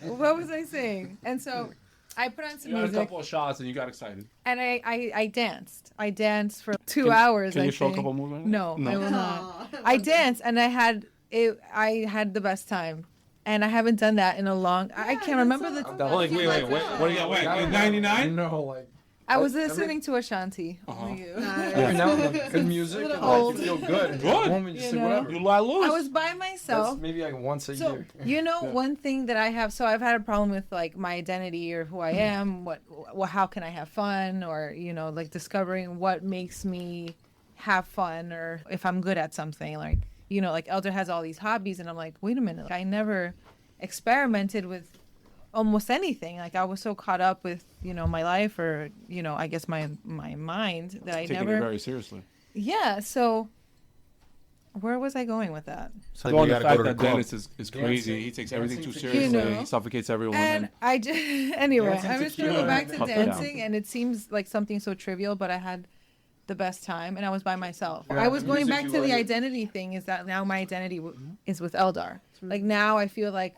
What was I saying? And so, I put on some You had a music couple of shots, and you got excited. and I danced. I danced for 2 hours. Can I you show a think. couple moves? Right No, now? I will not. I danced and I had the best time. And I haven't done that in a long. I can't remember the. Wait, What do you got? Wait, 99? No, like I was listening to Ashanti. Every now and then, good music, and like, you feel good. And Good. Home and you You say know? whatever. You lie loose. I was by myself. That's maybe like once a So year. you know, one thing that I have. So I've had a problem with like my identity or who I am. What how can I have fun, or like discovering what makes me have fun, or if I'm good at something. Like like Eldar has all these hobbies, and I'm like, wait a minute, I never experimented with almost anything. Like I was so caught up with my life, or I guess my mind that I Taking never. it very seriously. Yeah. So where was I going with that? So Going you the gotta fact go to the that club. Dennis is crazy. He takes everything too Dancing seriously. tequila. He suffocates everyone. And I just anyway, Dancing I'm just gonna tequila. go back to Fuck yeah. dancing, and it seems like something so trivial, but I had the best time, and I was by myself. Yeah, I was the going music back you to the like. identity thing. Is that now my identity is with Eldar? Like now I feel like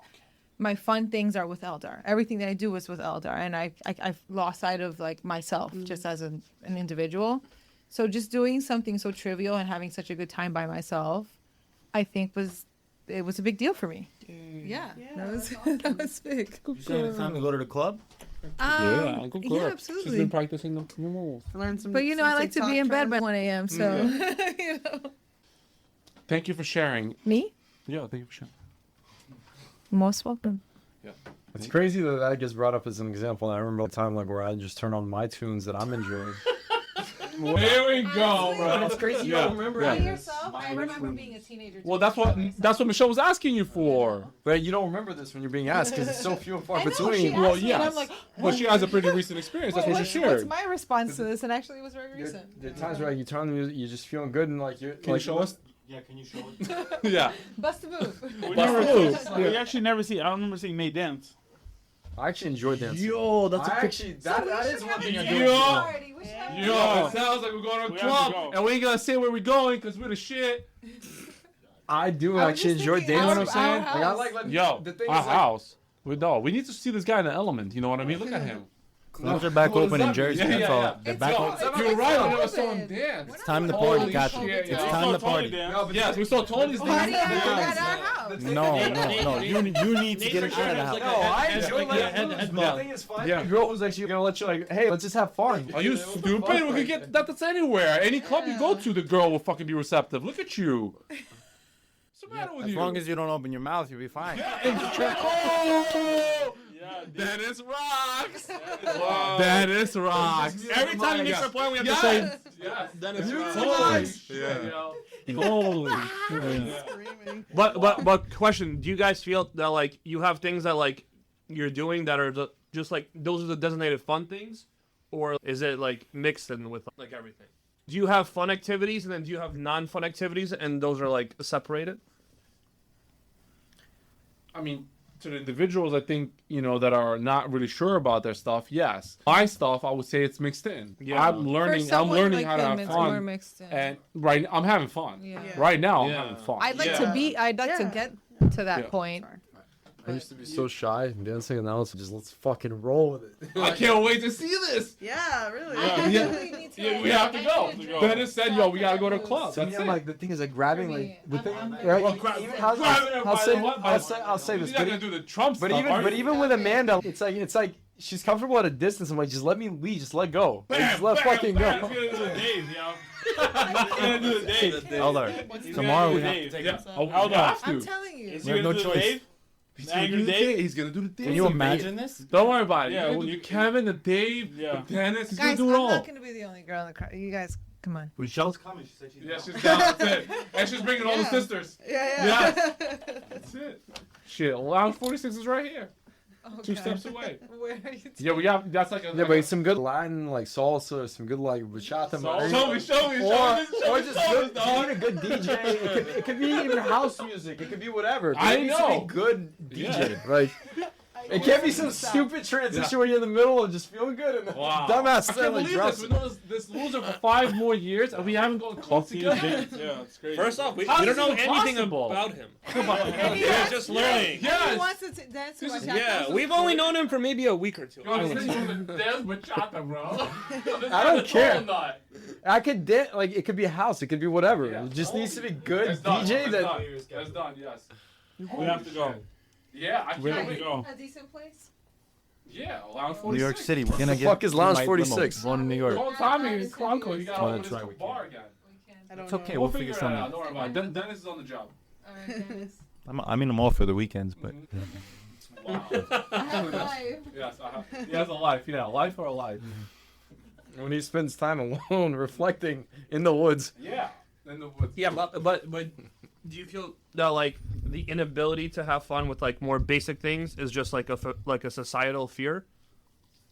my fun things are with Eldar. Everything that I do is with Eldar, and I've lost sight of like myself just as an individual. So just doing something so trivial and having such a good time by myself, I think was a big deal for me. Yeah, that was that was big. You saying it's time to go to the club? Yeah, Uncle yeah, Clark. absolutely. She's been practicing the moves. Learn some. But I some like to be TikTok in bed by trends. 1 a.m. So Thank you for sharing. me, Yeah, thank you for sharing. most welcome. It's crazy that that gets brought up as an example. And I remember a time like where I just turn on my tunes that I'm enjoying. Here we go, bro. It's crazy. You Yeah. don't remember Yeah. it. yourself, I remember being a teenager. Well, that's what Michelle was asking you for. But you don't remember this when you're being asked because it's so few and far I know, she between. asked Well, me, and yes. I'm like, But she has a pretty recent experience. That's what she what's shared. my response to this? And actually, it was very There recent. there are times where like, you turn on the music, you're just feeling good and like you're. Can you show us? Yeah, can you show it? Yeah. Bust a move. We, Bust never, we actually never see. I don't remember seeing Nate dance. I actually enjoy dancing. Yo, that's I a picture. actually that is one thing I do. Yo. do. Yo, it sounds like we're going to a We have to club, go. and we ain't gonna say where we're going because we're the shit. I do I was actually just enjoy thinking dancing. You know what I'm saying? our Like, I like Yo, the thing our is like, house. We need to see this guy in the element. You know what I mean? Look at him. Clubs are back What open does in that mean? Jersey. Yeah, That's yeah, all. yeah. They're It's back all- open. You're right. I never open. saw him dance. It's time to Holy party, Kathy. shit, It's yo. time to Totally party. dance. No, but Yes, we saw Tony's Party dance. at our house. No. You need to get it out of the house. No, I enjoy the thing is fine. Yeah. The girl was actually gonna let you like, hey, let's just have fun. Are you stupid? We could get that's anywhere. Any club you go to, the girl will fucking be receptive. Look at you. What's the matter with As you? long as you don't open your mouth, you'll be fine. Oh! Yeah, dude. Dennis Rox. Dennis Rox. Every time he makes a point, we have to Yes. say Yes. Dennis Rox. Holy Yeah. Holy. Screaming. But question: do you guys feel that like you have things that like you're doing that are just like those are the designated fun things, or is it like mixed in with like everything? Do you have fun activities and then do you have non-fun activities and those are like separated? I mean, to the individuals, I think, that are not really sure about their stuff, yes. My stuff, I would say it's mixed in. Yeah. I'm learning how to have it's more fun. mixed in. And I'm having fun. Yeah. Right now, Yeah. I'm having fun. I'd like to get to that Yeah. point. I used to be so shy in dancing, and now it's just let's fucking roll with it. I can't wait to see this. Yeah, really. Yeah, we have to go. Dennis said, yo, we got to go to a club. That's Yeah, it. like the thing is like grabbing like the thing. I'm- Right? Well, grab I'll say this, You're not going to do the Trump but stuff, are you? even with Amanda, it's like she's comfortable at a distance. I'm like, just let me lead, just let go, like, just let fucking Bam. go. He's gonna do the Dave, yo. He's gonna do the Dave. Eldar, tomorrow we have to Dave. take Yeah. it. Oh, Hold we on. have to. I'm telling you. Is We he have gonna no do the choice. Dave? He's Now gonna you're do the Dave? Dave. He's going to do the Dave. Can you imagine this? Don't worry about it. Yeah, Yeah, well, the you- Kevin, the Dave, Yeah. the Dennis. He's Guys, going to do I'm it all. not gonna be the only girl in the crowd. You guys, come on. Michelle's coming. She said she's Yeah, she's down. That's it. And she's bringing all the Yeah. sisters. Yeah. That's it. Shit, Lounge 46 is right here. Oh, 2 God. steps away. Where are you? Yeah, we have. That's like a. Yeah, but some good Latin like salsa, some good like bachata. Show me, show me, Or just good, dog. you need a good DJ. It could be even house music. It could be whatever. But I it needs to know. be good DJ. Yeah. Like it can't be some stupid transition where you're in the middle and just feeling good and Wow. dumbass I stuff can't like believe drops. this. We know this loser for 5 more years, and we haven't gone clubs together. Yeah, it's crazy. First off, we How don't is know this anything possible? about him. And he We're wants- just learning. He Yes. wants to dance to This is- bachata. Yeah, we've only known him for maybe a week or two. There's bachata, bro. I don't care. Nut. I could dance like it could be a house. It could be whatever. It just needs to be good That's done. DJ That's that. done. That's done. Yes. We have to go. Yeah, I We have can't to wait. go. A decent place. Yeah, Lounge 46. New York City. We're gonna The get. fuck is Lounge my 46? limo. One in New York. Call Tommy and Cronco. You got Oh, to that's right, we the bar again. I don't It's know. okay. We'll We'll figure figure it out. something. Don't worry about it. Dennis is on the job. All right, guys. I'm all for the weekends, but Wow. I have a life. Yes, he has a life. Yeah, life or a life. When he spends time alone reflecting in the woods. Yeah. In the woods. Yeah, but do you feel that like the inability to have fun with like more basic things is just like a societal fear?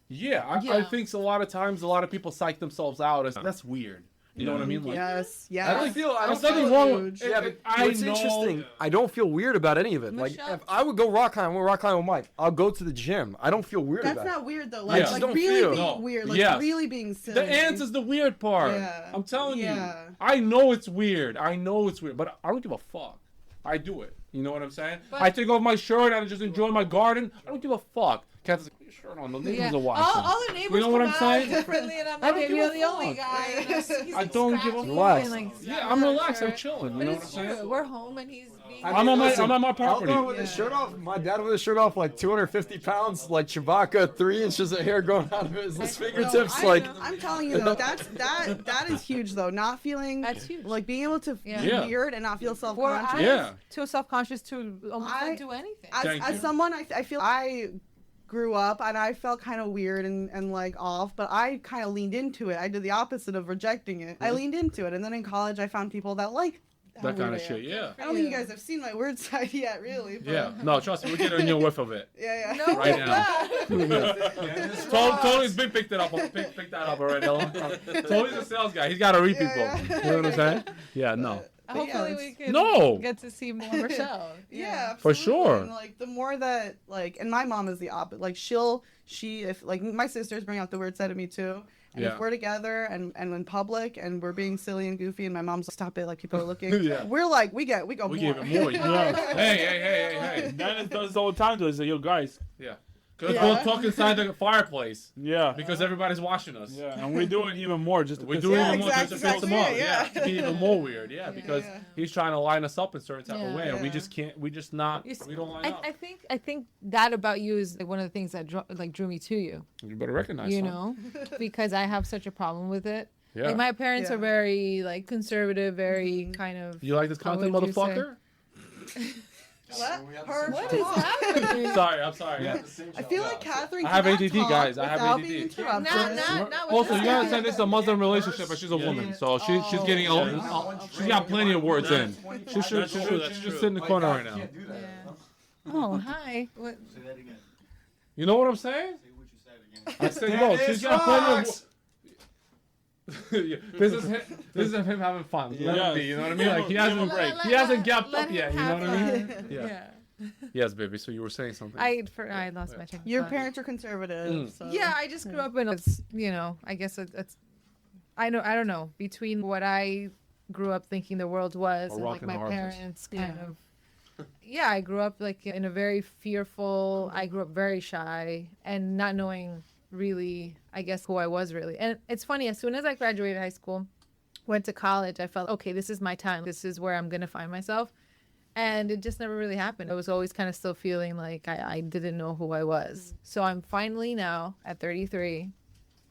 Yeah, I Yeah. think a lot of times a lot of people psych themselves out. That's weird. You know what I mean? Like, Yes, yes. I don't feel. I don't there's nothing feel wrong with huge. Yeah, but I what's know. interesting, I don't feel weird about any of it. Like, Michelle? if I would go rock climbing, we'll rock climbing with Mike. I'll go to the gym. I don't feel weird That's about not weird though. I Like, just like don't really feel- being No. weird. Like Yes. really being silly. The ants is the weird part. Yeah. I'm telling Yeah. you. I know it's weird. But I don't give a fuck. I do it. You know what I'm saying? But- I take off my shirt and I just enjoy my garden. I don't give a fuck. Kat's like, put your shirt on. The neighbors Yeah. are watching. All the neighbors You know what come I'm out saying? differently, and I'm I like, don't maybe give you're a the only fuck. guy. And he's, I don't give a scratching Relax. and, like, Yeah, I'm relaxed. I'm shirt. chilling. You But know it's what I'm saying? true. We're home and he's being. I'm on my Listen, property. Eldar with his shirt off. My dad with his shirt off, like 250 pounds, like Chewbacca, 3 inches of hair growing out of his fingertips. No, Like, I'm telling you though, that is huge though. Not feeling That's huge. like being able to Yeah. be Yeah. weird and not feel Or self-conscious. I'm Yeah. too self-conscious to almost I- not do anything. Thank As you. someone, I feel I grew up and I felt kind of weird and like off, but I kind of leaned into it. I did the opposite of rejecting it. I leaned into it, and then in college I found people that like how That kind weird of I am. shit. Yeah. I don't think you guys have seen my weird side yet, really. But Yeah. No, trust me. We're getting a whiff of it. Yeah, yeah. No, Right we're now. not. Tony's been picked that up already. Tony's a sales guy. He's got to read people. Yeah, yeah. You know what I'm saying? Yeah. No. But Hopefully yeah, we it's- can No. get to see more Michelle. Yeah, For absolutely. sure. And, like the more that like, and my mom is the opposite. Like if like my sisters bring out the weird side of me too. And Yeah. if we're together and in public and we're being silly and goofy and my mom's like, stop it, like people are looking. Yeah. We're like, we go We more. gave him more. Yeah. Hey. Dennis does this all the time to us. Like, yo, guys. Yeah. Because Yeah. we'll talk inside the fireplace Yeah. because everybody's watching us. Yeah, and we're doing even more just to We're piss doing him even off. more exactly, just to fix them up. exactly, Yeah. yeah. To be even more weird. Yeah. Because yeah. he's trying to line us up in a certain type of Yeah. way, and we Yeah. just can't. We just not. You s- We don't line up. I think that about you is like one of the things that drew me to you. You better recognize. You son. know, because I have such a problem with it. Yeah. Like my parents Yeah. are very like conservative, very kind of. You like this How content, would you say? motherfucker? What? Her What is happening? Sorry, I'm sorry. we Yeah. have the same I show feel now, like so- Catherine. I have cannot ADD, talk guys. I have without ADD. being interrupted. Not Also, with you gotta that. understand this is a Muslim relationship, and she's a woman, so she's getting she's got plenty of words in. She should That's true, that's she's true. just sit in the My corner God, right you now. can't do that. Yeah. Oh, hi. What? You know what I'm saying? I said, yo, she's got plenty of. Yeah, this is him having fun. Let Yeah. him be, you know what I mean? Like he hasn't he hasn't gapped up yet. You know what I mean? Yeah. Yes, baby. So you were saying something. I lost my train. of Your thought. parents are conservative. So. Yeah, I just grew up in it's I guess it's I don't know, between what I grew up thinking the world was A and rock like and a my hard place. parents kind Yeah. of I grew up like in a very fearful, I grew up very shy and not knowing really I guess who I was really. And it's funny, as soon as I graduated high school, went to college, I felt okay, this is my time. This is where I'm going to find myself. And it just never really happened. I was always kind of still feeling like I didn't know who I was. So I'm finally now at 33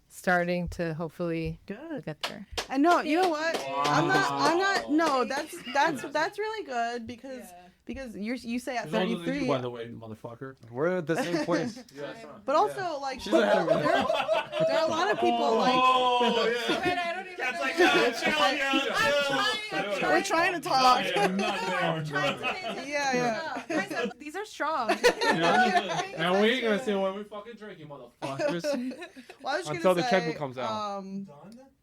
starting to hopefully Good. get there. And no, you know what? I'm not. No, that's really good because you say at She's older than 33. you, by the way, motherfucker. We're at the same place. But also, like, She's there ahead of me. are a lot of people, like, Oh yeah. That's like we're trying to talk. Yeah, yeah. These are strong. And we ain't gonna say when we fucking drink, you motherfuckers. Well, I was just Until gonna the say, checkbook comes out.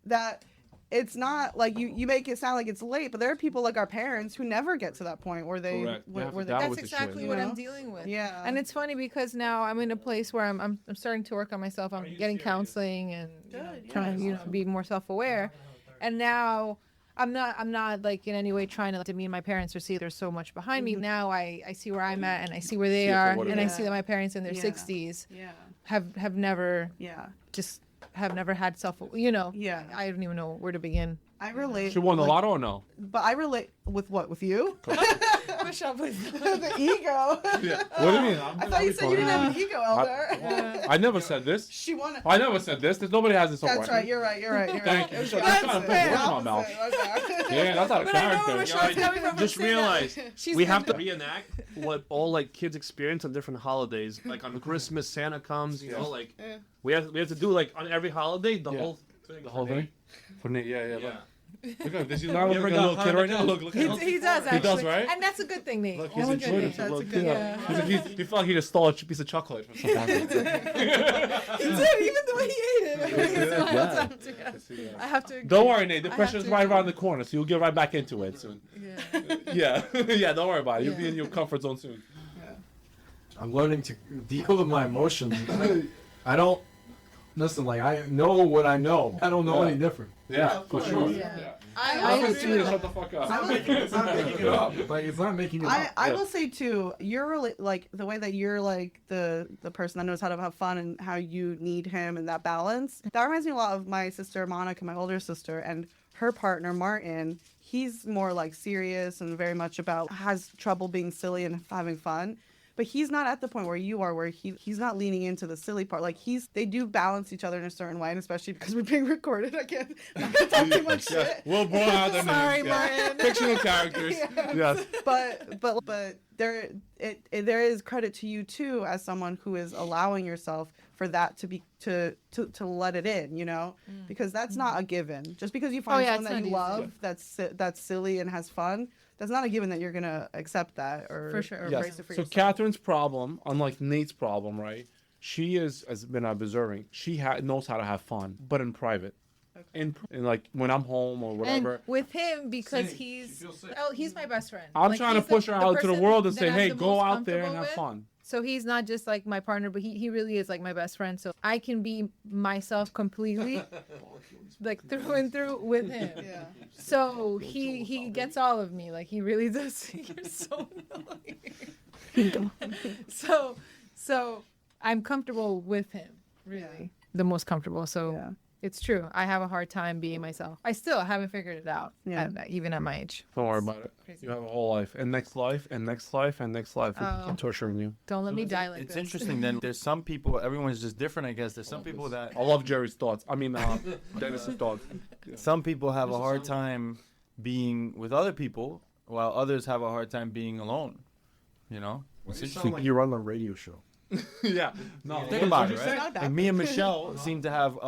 That it's not like you make it sound like it's late, but there are people like our parents who never get to that point where they Correct. You have where to they die That's with the exactly shit. what You I'm know? dealing with. Yeah. And it's funny because now I'm in a place where I'm starting to work on myself. I'm getting counseling and Good, trying to be more self-aware. And now I'm not like in any way trying to like, demean my parents or see there's so much behind me. Now I see where I'm at and I see where they See it for are what it and I is. see that my parents in their Yeah. 60s yeah have never yeah have never had yeah. I don't even know where to begin. I relate. She won the like, lotto or no? But I relate with what with you. With Michelle, please. The ego. Yeah. What do you mean? I thought you said you didn't have an ego, Eldar. I never said this. She wanted. I never said this. Nobody has this on That's record. right. You're right. Thank you. Okay. So that's kind of put words in my mouth. Yeah, that's out of But I know character. Michelle's coming from. Just saying that. realize She's we been- have to reenact what all like kids experience on different holidays. Like on Christmas, Santa comes. You know, like Yeah. we have to do like on every holiday the Yeah. whole thing. The whole thing? For Nate, yeah. Yeah. Look. Look at this. He's not You looking ever like a little got kid right hung now. Look at him. He does actually. He does, right? And that's a good thing, Nate. Look, he's All good enjoying things. himself. That's a Look, good yeah. one. He's like, he felt like he just stole a piece of chocolate from some He did, even the way he ate it. He smiled after. I have to. Don't agree. worry, Nate. The I pressure's have to right agree. around the corner, so you'll get right back into it soon. Yeah. Yeah. Yeah, don't worry about it. You'll be Yeah. in your comfort zone soon. I'm learning to deal with my emotions. I don't listen. Like I know what I know. I don't know any different. Yeah, of for course. sure. Yeah. I I'm agree. serious. Shut the fuck up. It's not making it up. Like it's not making it up. I will say too, you're really like the way that you're like the person that knows how to have fun and how you need him and that balance. That reminds me a lot of my sister Monica, my older sister, and her partner Martin. He's more like serious and very much about has trouble being silly and having fun. But he's not at the point where you are, where he's not leaning into the silly part. Like they do balance each other in a certain way, and especially because we're being recorded, I can't talk too much shit. We'll blow out their Sorry, names. Yeah. Martin. Fictional characters. Yeah. Yes. But there is credit to you too as someone who is allowing yourself for that to be to let it in, you know, because that's not a given. Just because you find yeah, someone it's that not you easy. love that's silly and has fun, that's not a given that you're gonna accept that or For sure. or Yes. embrace it for So yourself. Catherine's problem, unlike Nate's problem, right? She has been observing. She knows how to have fun, but in private. In like when I'm home or whatever. And with him, because Sick. he's She feels sick. he's my best friend. I'm Like, trying to he's push her out into the person world and that say, I'm hey, the go most out there and comfortable have with. fun. So he's not just like my partner, but he really is like my best friend. So I can be myself completely, like through and through with him. Yeah. So he gets all of me. Like he really does. You're so annoying. So I'm comfortable with him. Really, the most comfortable. So Yeah. it's true. I have a hard time being myself. I still haven't figured it out. Yeah. Even at my age. Don't worry about it. Crazy. You have a whole life. And next life, and next life, and next life. We Oh. keep torturing you. Don't let me die like It's this. interesting. Then there's some people. Everyone's just different, I guess. There's some people that I love Jerry's thoughts. I mean, Dennis's thoughts. some people have a hard time being with other people, while others have a hard time being alone. You know. You sound like you run a radio show. Yeah. No, Think about it, Not right? that. Like me and Michelle seem to have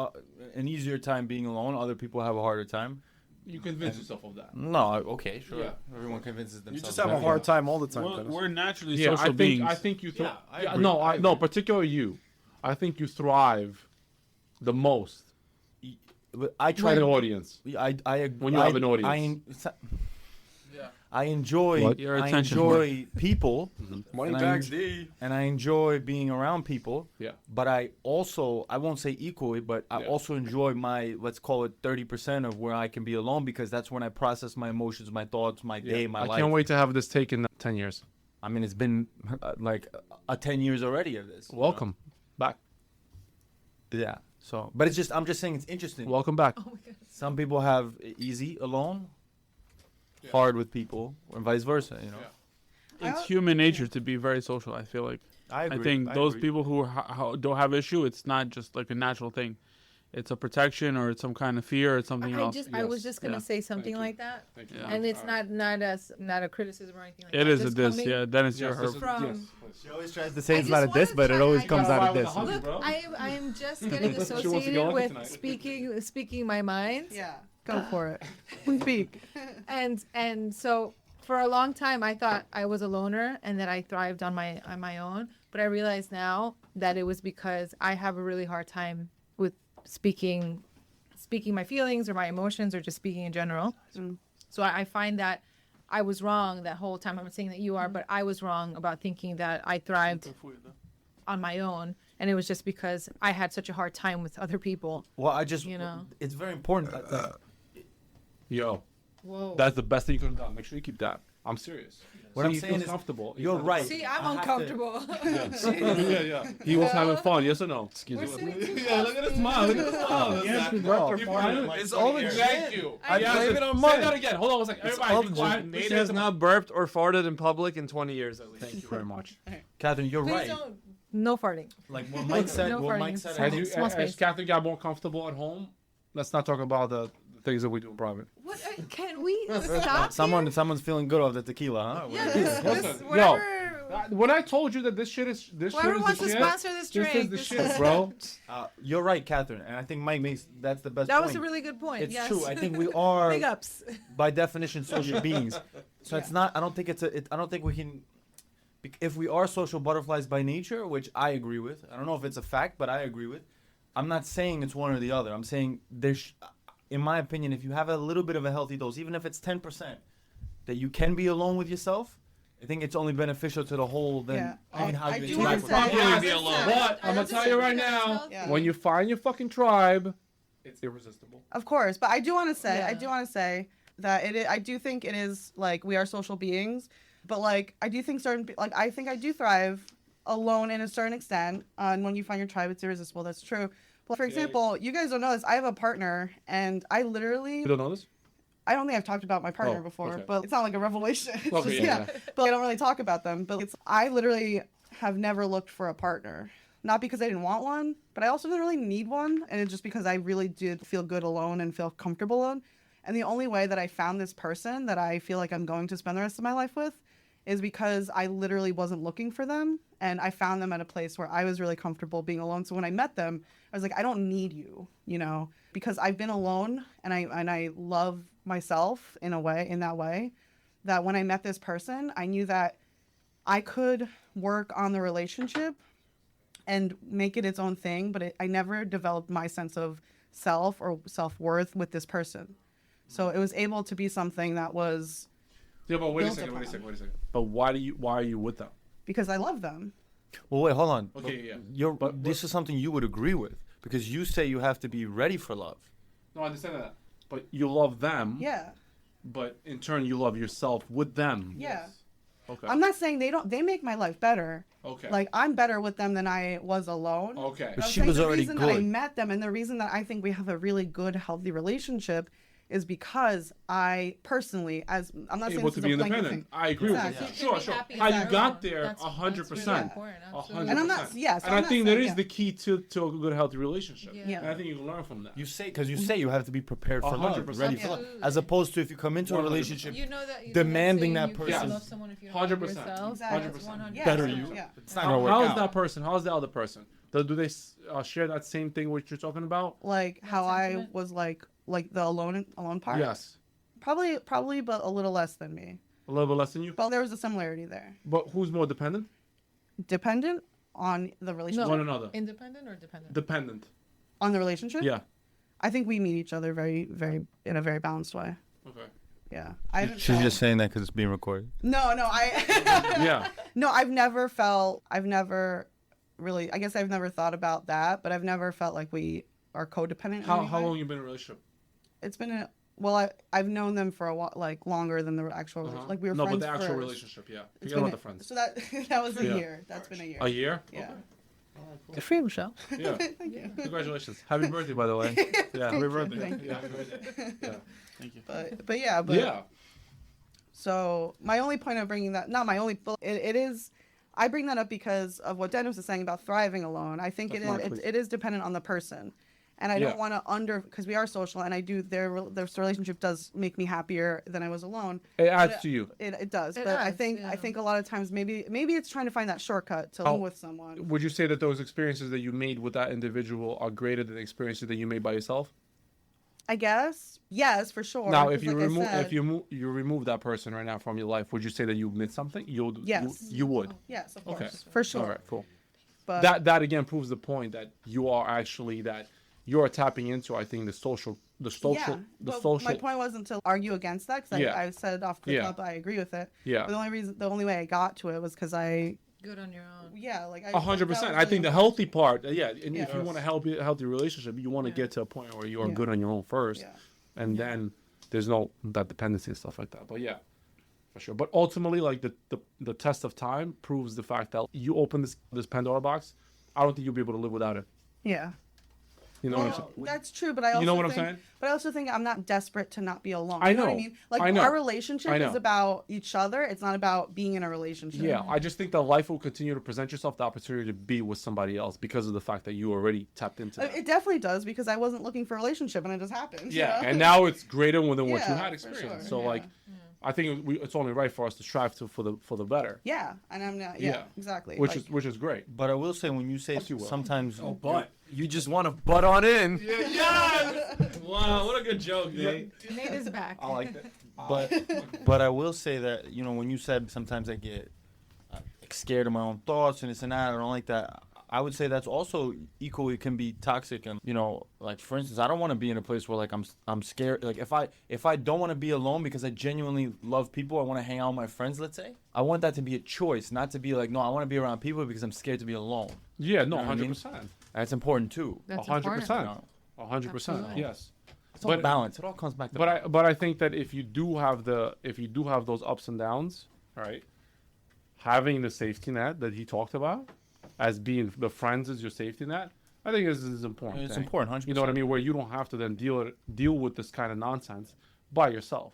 an easier time being alone. Other people have a harder time. You convince yourself of that. No, okay, sure. Yeah. Everyone convinces themselves. You just have a that. hard time all the time. We're, Dennis. we're naturally Yeah, social beings. I think you. Yeah, I agree. No, particularly you. I think you thrive the most But I by try the to. audience. When you have an audience. I enjoy. What? Your I attention enjoy people. Money and I bags enjoy- D. and I enjoy being around people. Yeah. But I won't say equally, but I Yeah. also enjoy my, let's call it 30% of where I can be alone, because that's when I process my emotions, my thoughts, my day, my I life. can't wait to have this taken 10 years. I mean, it's been like 10 years already of this. you know? Welcome back. Yeah. So, but it's just, I'm just saying it's interesting. Welcome back. Some people have easy alone, hard with people, and vice versa, you know. It's human nature to be very social. I feel like. I agree. I think those agree. people who don't have issue, it's not just like a natural thing. It's a protection or it's some kind of fear or it's something else. I was just gonna Yeah. say something like that, Yeah. and it's not a criticism or anything like It that. is a Just diss. coming Yeah, Dennis, you're Yes, her. this is- from- yes. She always tries to say I it's just not a wanna diss, but it try- always I comes just- out of Look, diss. Look, Look, I am just getting She wants to get associated lucky with tonight. speaking my mind, Yeah. Go for it. Speak. and so for a long time I thought I was a loner and that I thrived on my own, but I realize now that it was because I have a really hard time with speaking my feelings or my emotions or just speaking in general. So I find that I was wrong that whole time. I'm not saying that you are, but I was wrong about thinking that I thrived on my own, and it was just because I had such a hard time with other people. Well, I just, You know. it's very important. Yo, Whoa. that's the best thing you could have done. Make sure you keep that. I'm serious. What So I'm he saying feels is, comfortable. you're right. See, I I'm have to- uncomfortable. yeah. He was having fun. Yes or no? Excuse We're me. sitting too Yeah, look at the smile. Look at the smile. Yes, Yeah. bro. It's all the Thank you. I blame it on Say mine. that again. Hold on one second. Everybody, all be the quiet. Nate Say has it. not burped or farted in public in 20 years at least. Thank you very much. Catherine, you're Please right. don't. No farting. Like what Mike said. No What farting. Mike said. Small As, space. as Catherine got more comfortable at home, let's not talk about the things that we do in private. What? Can we stop? Someone's feeling good off the tequila, huh? Yeah, this, Listen, whatever. When I told you that this shit is Whoever wants the to shit, sponsor this this drink. is the shit, bro. You're right, Catherine, and I think Mike makes that's the best. That point. was a really good point. It's yes. true. I think we are, Big ups. by definition, social beings. So it's Yeah. not. I don't think I don't think we can. If we are social butterflies by nature, which I agree with, I don't know if it's a fact, but I agree with. I'm not saying it's one or the other. I'm saying in my opinion, if you have a little bit of a healthy dose, even if it's 10%, that you can be alone with yourself, I think it's only beneficial to the whole than Yeah. even how I you do interact wanna with say- people. Yeah, be alone. But I'm gonna tell you right now, Yeah. when you find your fucking tribe, it's irresistible. Of course, but I do want to say, Yeah. that I do think it is like we are social beings, but like I do think I think I do thrive alone in a certain extent. And when you find your tribe, it's irresistible. That's true. But for example, you guys don't know this. I have a partner, and I literally You don't know this? I don't think I've talked about my partner Oh, before, okay. but it's not like a revelation. It's Okay, just- yeah. But I don't really talk about them. But I literally have never looked for a partner. Not because I didn't want one, but I also didn't really need one. And it's just because I really did feel good alone and feel comfortable alone. And the only way that I found this person that I feel like I'm going to spend the rest of my life with is because I literally wasn't looking for them. And I found them at a place where I was really comfortable being alone. So when I met them, I was like, I don't need you, because I've been alone and I love myself in that way, that when I met this person, I knew that I could work on the relationship and make it its own thing, but I never developed my sense of self or self-worth with this person. So it was able to be something that was Yeah, but wait a Built second. upon. But why are you with them? because I love them. Well, wait, hold on. Okay, yeah. This is something you would agree with because you say you have to be ready for love. No, I understand that. But you love them. Yeah. But in turn, you love yourself with them. Yeah. Okay. I'm not saying they make my life better. Okay. Like I'm better with them than I was alone. Okay. But I'm she saying was the already reason that I good. met them and the reason that I think we have a really good, healthy relationship is because I personally, as I'm not saying Able this to is be a blanket independent. thing. I agree Exactly. with You you. can Sure. be happy How you on your got own. there, That's 100%. really important, absolutely. And I'm not, yeah. So And I'm I not think saying, that is yeah. the key to a good, healthy relationship. Yeah. And I think you can learn from that. You say you have to be prepared for love, 100%. ready for love, Absolutely. as opposed to if you come into a 100%. relationship. You know that Demanding that you person. can't Yes. love someone if you don't love 100%. yourself. Exactly. That's 100%. Yeah, Better so- you. Yeah. It's not gonna work How's out. that person? How's the other person? Do they share that same thing what you're talking about? Like how sentiment? I was like the alone part. Yes. Probably, but a little less than me. A little bit less than you. But there was a similarity there. But who's more dependent? Dependent on the relationship. One another. Independent or dependent? Dependent. On the relationship. Yeah. I think we meet each other very, very in a very balanced way. Okay. Yeah. I haven't She's felt- just saying that because it's being recorded. No, Yeah. No, I've never really, I guess I've never thought about that, but I've never felt like we are codependent. in How any way. long you been in a relationship? It's been I've known them for a while, like longer than the actual relationship. Like we were no, friends but the actual first. relationship, yeah. It's Forget been about the friends. So that was a Yeah. year. That's been a year. A year? Yeah. Good for you, Michelle. Yeah. Thank you. Congratulations. Happy birthday, by the way. Yeah. Happy birthday. Thank you. Yeah, happy birthday. Yeah. Thank you. But yeah, but Yeah. So my only point of bringing that, not my only, but it is, I bring that up because of what Dennis was saying about thriving alone. I think That's smart, it please. is dependent on the person. And I Yeah. don't want to because we are social and I do, their relationship does make me happier than I was alone. It adds to you. It does. It But I adds, think yeah. a lot of times maybe it's trying to find that shortcut to live with someone. Would you say that those experiences that you made with that individual are greater than the experiences that you made by yourself? I guess. Yes, for sure. Now, 'cause if you like I remove said- you remove that person right now from your life, would you say that you missed something? Yes. You would. Yes, of Okay. course. For sure. All right. Cool. But That again proves the point that you are actually that you are tapping into. I think the social. yeah, but my point wasn't to argue against that because Yeah. I said off the Yeah. top I agree with it. Yeah. But the only way I got to it was because Good on your own. like 100%. I think the healthy part, yeah. And if you want a healthy relationship, you want to get to a point where you are good on your own first, Yeah. and then there's no that dependency and stuff like that. But yeah, for sure. But ultimately, like the test of time proves the fact that you open this Pandora box, I don't think you'll be able to live without it. Yeah. You know what I'm saying? That's true, but I also You know what I'm think, saying? But I also think I'm not desperate to not be alone. I You know what I know. mean? Like I know. our relationship I know. is about each other. It's not about being in a relationship. Yeah, I just think that life will continue to present yourself the opportunity to be with somebody else because of the fact that you already tapped into that. It definitely does because I wasn't looking for a relationship and it just happened. Yeah, you know? and now it's greater than what you Yeah, had for experienced. sure, So like, I think it's only right for us to strive for the better. Yeah, and I'm not. Yeah, exactly. Which is great. But I will say when you say you will. sometimes. But you just want to butt on in. Wow, what a good joke, Nate. Nate is back. I like that. But I will say that when you said sometimes I get scared of my own thoughts and this and that, I don't like that. I would say that's also equally can be toxic. And like for instance, I don't want to be in a place where like I'm scared. Like if I don't want to be alone because I genuinely love people, I want to hang out with my friends. Let's say I want that to be a choice, not to be like no, I want to be around people because I'm scared to be alone. Yeah, no, You know what I mean? 100%. That's important too. That's 100%. important. 100%. Yes. It's all balance. It all comes back to But I think that if you do have those ups and downs, right? Having the safety net that he talked about, as being the friends as your safety net, I think is important. It's important, 100%. You know what I mean? Where you don't have to then deal with this kind of nonsense by yourself.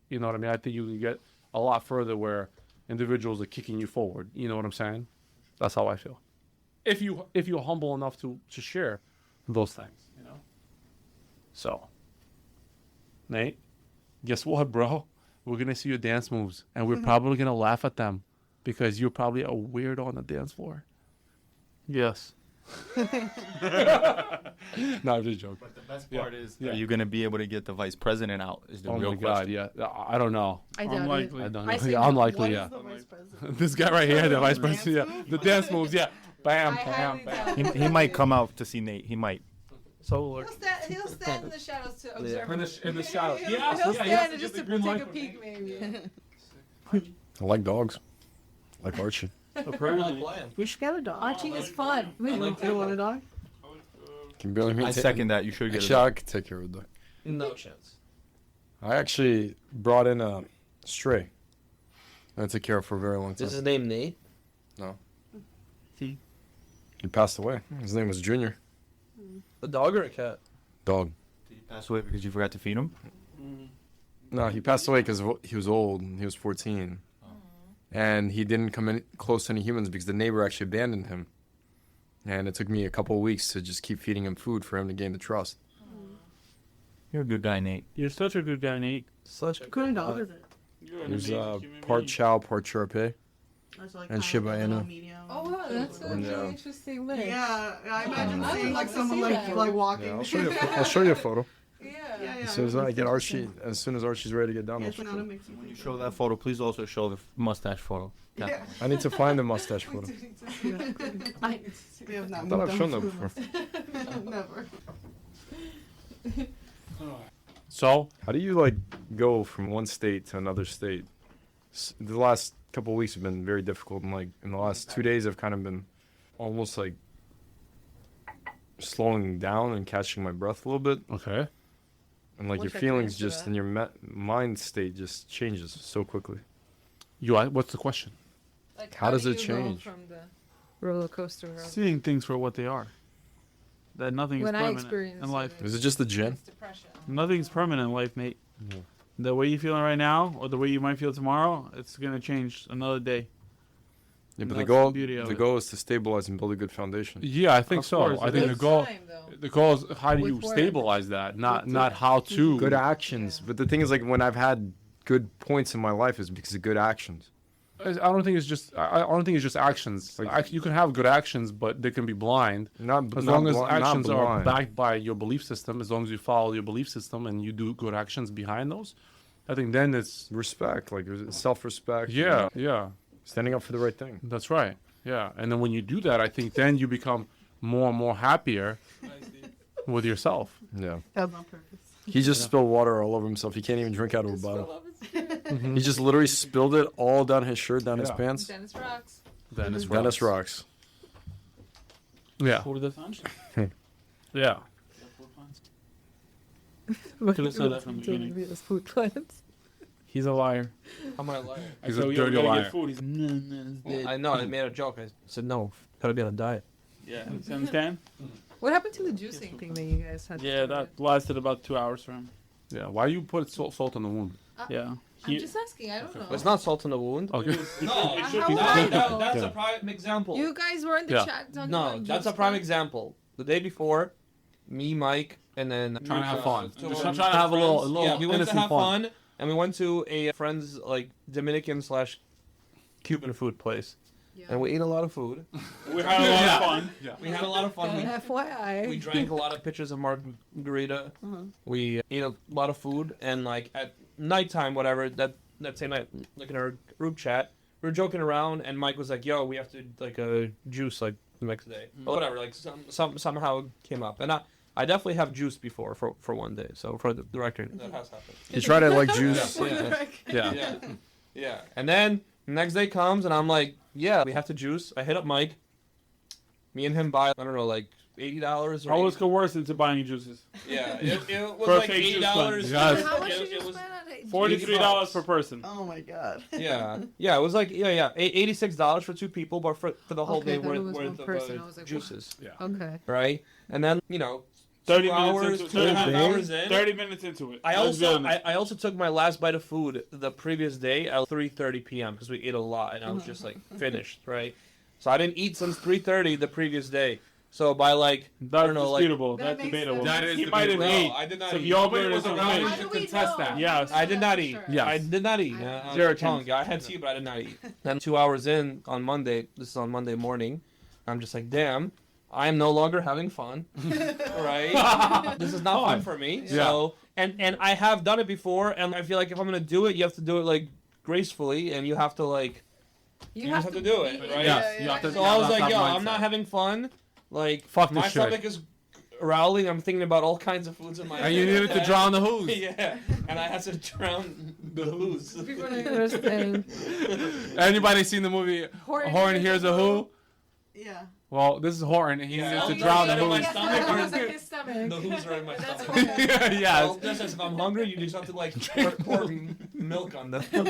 You know what I mean? I think you can get a lot further where individuals are kicking you forward. You know what I'm saying? That's how I feel. If you're humble enough to share those things, So, Nate, guess what, bro? We're gonna see your dance moves, and we're probably gonna laugh at them because you're probably a weirdo on the dance floor. Yes. No, I'm just joking. But the best part is, are you going to be able to get the vice president out? Is the Oh real my God, question. yeah. I don't know. I doubt Unlikely. I don't I know. say Yeah, no. unlikely, What yeah. is the vice president? This guy right here, the vice Dance president, yeah. move? The dance moves, yeah. Bam, I bam, highly bam. doubt He might come out to see Nate. He might. So He'll stand in the shadows to observe. In the shadows. He'll Yes, he'll yeah, stand yes, just the to green take light a for peek, maybe. I like dogs. I like Archie. We should get a dog. Archie is fun. You want a dog? Can barely I maintain. second that. You should get Actually, it. I could take care of the dog. No chance. I actually brought in a stray. I took care of for a very long time. Is his name Nate? He passed away. His name was Junior. A dog or a cat? Dog. Did he pass away because you forgot to feed him? No, he passed away because he was old. And he was 14. And he didn't come in close to any humans because the neighbor actually abandoned him. And it took me a couple of weeks to just keep feeding him food for him to gain the trust. You're a good guy, Nate. You're such a good guy, Nate. Such What kind of dog is it? He was part Chow, part Shar-Pei. And Shiba Inu. Oh, wow, that's a really interesting mix. Yeah, I imagine I would seeing love like to someone see like that. walking. Yeah, I'll show you a photo. Yeah. As soon as I get Archie, as soon as Archie's ready to get down, I'll It's show not a you. mix. When you show that photo, please also show the mustache photo. Yeah. I need to find the mustache photo. We have not I thought I've moved shown on that to- before. Never. So, How do you go from one state to another state? The last couple of weeks have been very difficult, and in the last 2 days, I've kind of been almost slowing down and catching my breath a little bit, okay. and Wish your I could feelings answer just that. and your mind state just changes so quickly. What's the question? Like, How does do it you go change? from the roller coaster of Seeing things for what they are. That nothing is when I permanent experienced in life. Is it just the gin? it's depression. Nothing's permanent in life, mate. Yeah. The way you're feeling right now, or the way you might feel tomorrow, it's gonna change another day. Yeah, And but that's the the beauty of it. goal is to stabilize and build a good foundation. Yeah, I think Of so. course, I it think Takes the goal time, though. the goal is how do With you work. stabilize that, not how to. Good actions. But the thing is, when I've had good points in my life, is because of good actions. I don't think it's just. I don't think it's just actions. You can have good actions, but they can be blind. As long as actions are backed by your belief system, as long as you follow your belief system and you do good actions behind those, I think then it's Respect, self-respect. yeah, Standing up for the right thing. that's right. Yeah, and then when you do that, I think then you become more and more happier with yourself. Yeah. That was on purpose. He just spilled water all over himself. He can't even drink out of a bottle. He just literally spilled it all down his shirt, down his Yeah. pants. Dennis Rox. Dennis Rox. Yeah, What did that yeah. Could have said that from the beginning. Food cleanse. He's a liar. I'm a liar. I He's said, a "Yo, we dirty gotta liar." get food. He's like, no. I know. I made a joke. I said no. Gotta be on a diet. Yeah, you understand? What happened to the juicing thing that you guys had? Yeah, that lasted about 2 hours for him. Yeah. Why you put salt on the wound? Yeah. I'm just asking. I don't know. It's not salt in the wound. Okay. No, How would I know? that's Yeah. a prime example. You guys were in the Yeah. chat talking No, about that's a juice prime cleanse? example. The day before, me, Mike, and then Trying to have fun. two Just of our trying to have a little- friends. a little Yeah, we went to innocent have fun. fun, and we went to a friend's like Dominican / Cuban food place, Yeah. and we ate a lot of food. We had a lot of fun. We had a lot of fun. FYI. We drank a lot of pitchers of margarita. We ate a lot of food, and like at nighttime, whatever that same night, like in our group chat, we were joking around, and Mike was like, "Yo, we have to like a juice like the next day, or whatever." Like somehow it came up, and I definitely have juice before for one day. So for the record, that has happened. You try to like juice. Yeah. Yeah. Yeah. Yeah. And then the next day comes, and I'm like, "Yeah, we have to juice." I hit up Mike. Me and him buy, I don't know, like $80 or I was coerced into buying juice. yeah, it was For a like fake juice $80. cleanse. How much It- did you it was- spend on it? $43 per person. Oh my god. Yeah, it was like $86 for two people, but for the whole Okay, I day thought it worth, was one worth person. of I was like, juices, Okay. right? And then 30 2 minutes hours, into 2.5 it. hours in. 30 minutes into it. I Let's be also honest. I also took my last bite of food the previous day at 3:30 p.m. because we ate a lot and I was just like finished, right? So I didn't eat since 3:30 the previous day. So by like I don't know, like disputable. That That's makes debatable. sense. That is He might have debatable. ate. No, I did not some eat. yogurt Nobody or was some around milk. How to do we contest know? that. Yes. I did not eat. Yes. I did not eat. Zero I'm telling you, I had tea, but I did not eat. Then 2 hours in on Monday, this is on Monday morning, I'm just like, damn, I am no longer having fun. Right? This is not fun for me. So, and I have done it before, and I feel like if I'm gonna do it, you have to do it like gracefully, and you have to like, you just have to do it, right? Yes, you have to- So I was that's like, that yo, mindset. I'm not having fun. Like, Fuck this my shit. stomach is growling. I'm thinking about all kinds of foods in my And you needed to drown the who's. Yeah, and I had to drown the who's. People don't understand. Anybody seen the movie Horn Hears a Who? Yeah. Well, this is Horn, and he Yeah. needs Oh, to you drown the said it who's. my stomach or It was like his stomach. The who's are in my That's stomach. funny. Yes. Well, just as if I'm hungry, you just have to like pour milk on them. and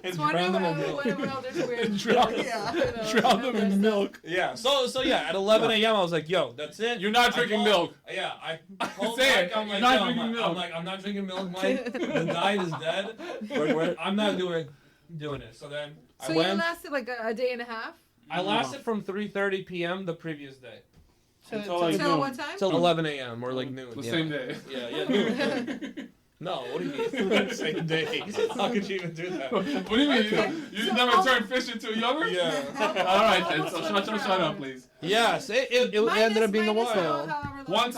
It's drown wonder them in milk. what elders weird. Drown- Drown them in milk. Yeah. So yeah. At 11 a.m. I was like, "Yo, that's it. You're not I drinking told- milk. Yeah. I told Say Mike, it. I'm like, You're not "Yo," drinking milk. I'm not drinking milk, Mike. The diet is dead. I'm not doing it. So then So I you went. lasted like a day and a half? I lasted from 3:30 p.m. the previous day Until like Till noon. what time? till 11 a.m. or like noon. The yeah. same day. Yeah. Noon. No, what do you mean? Same day. How could you even do that? What do you mean? You So never all- turned fish into yogurt? Yeah. All right, then. So shut up, please. Yes, it ended up being a while. One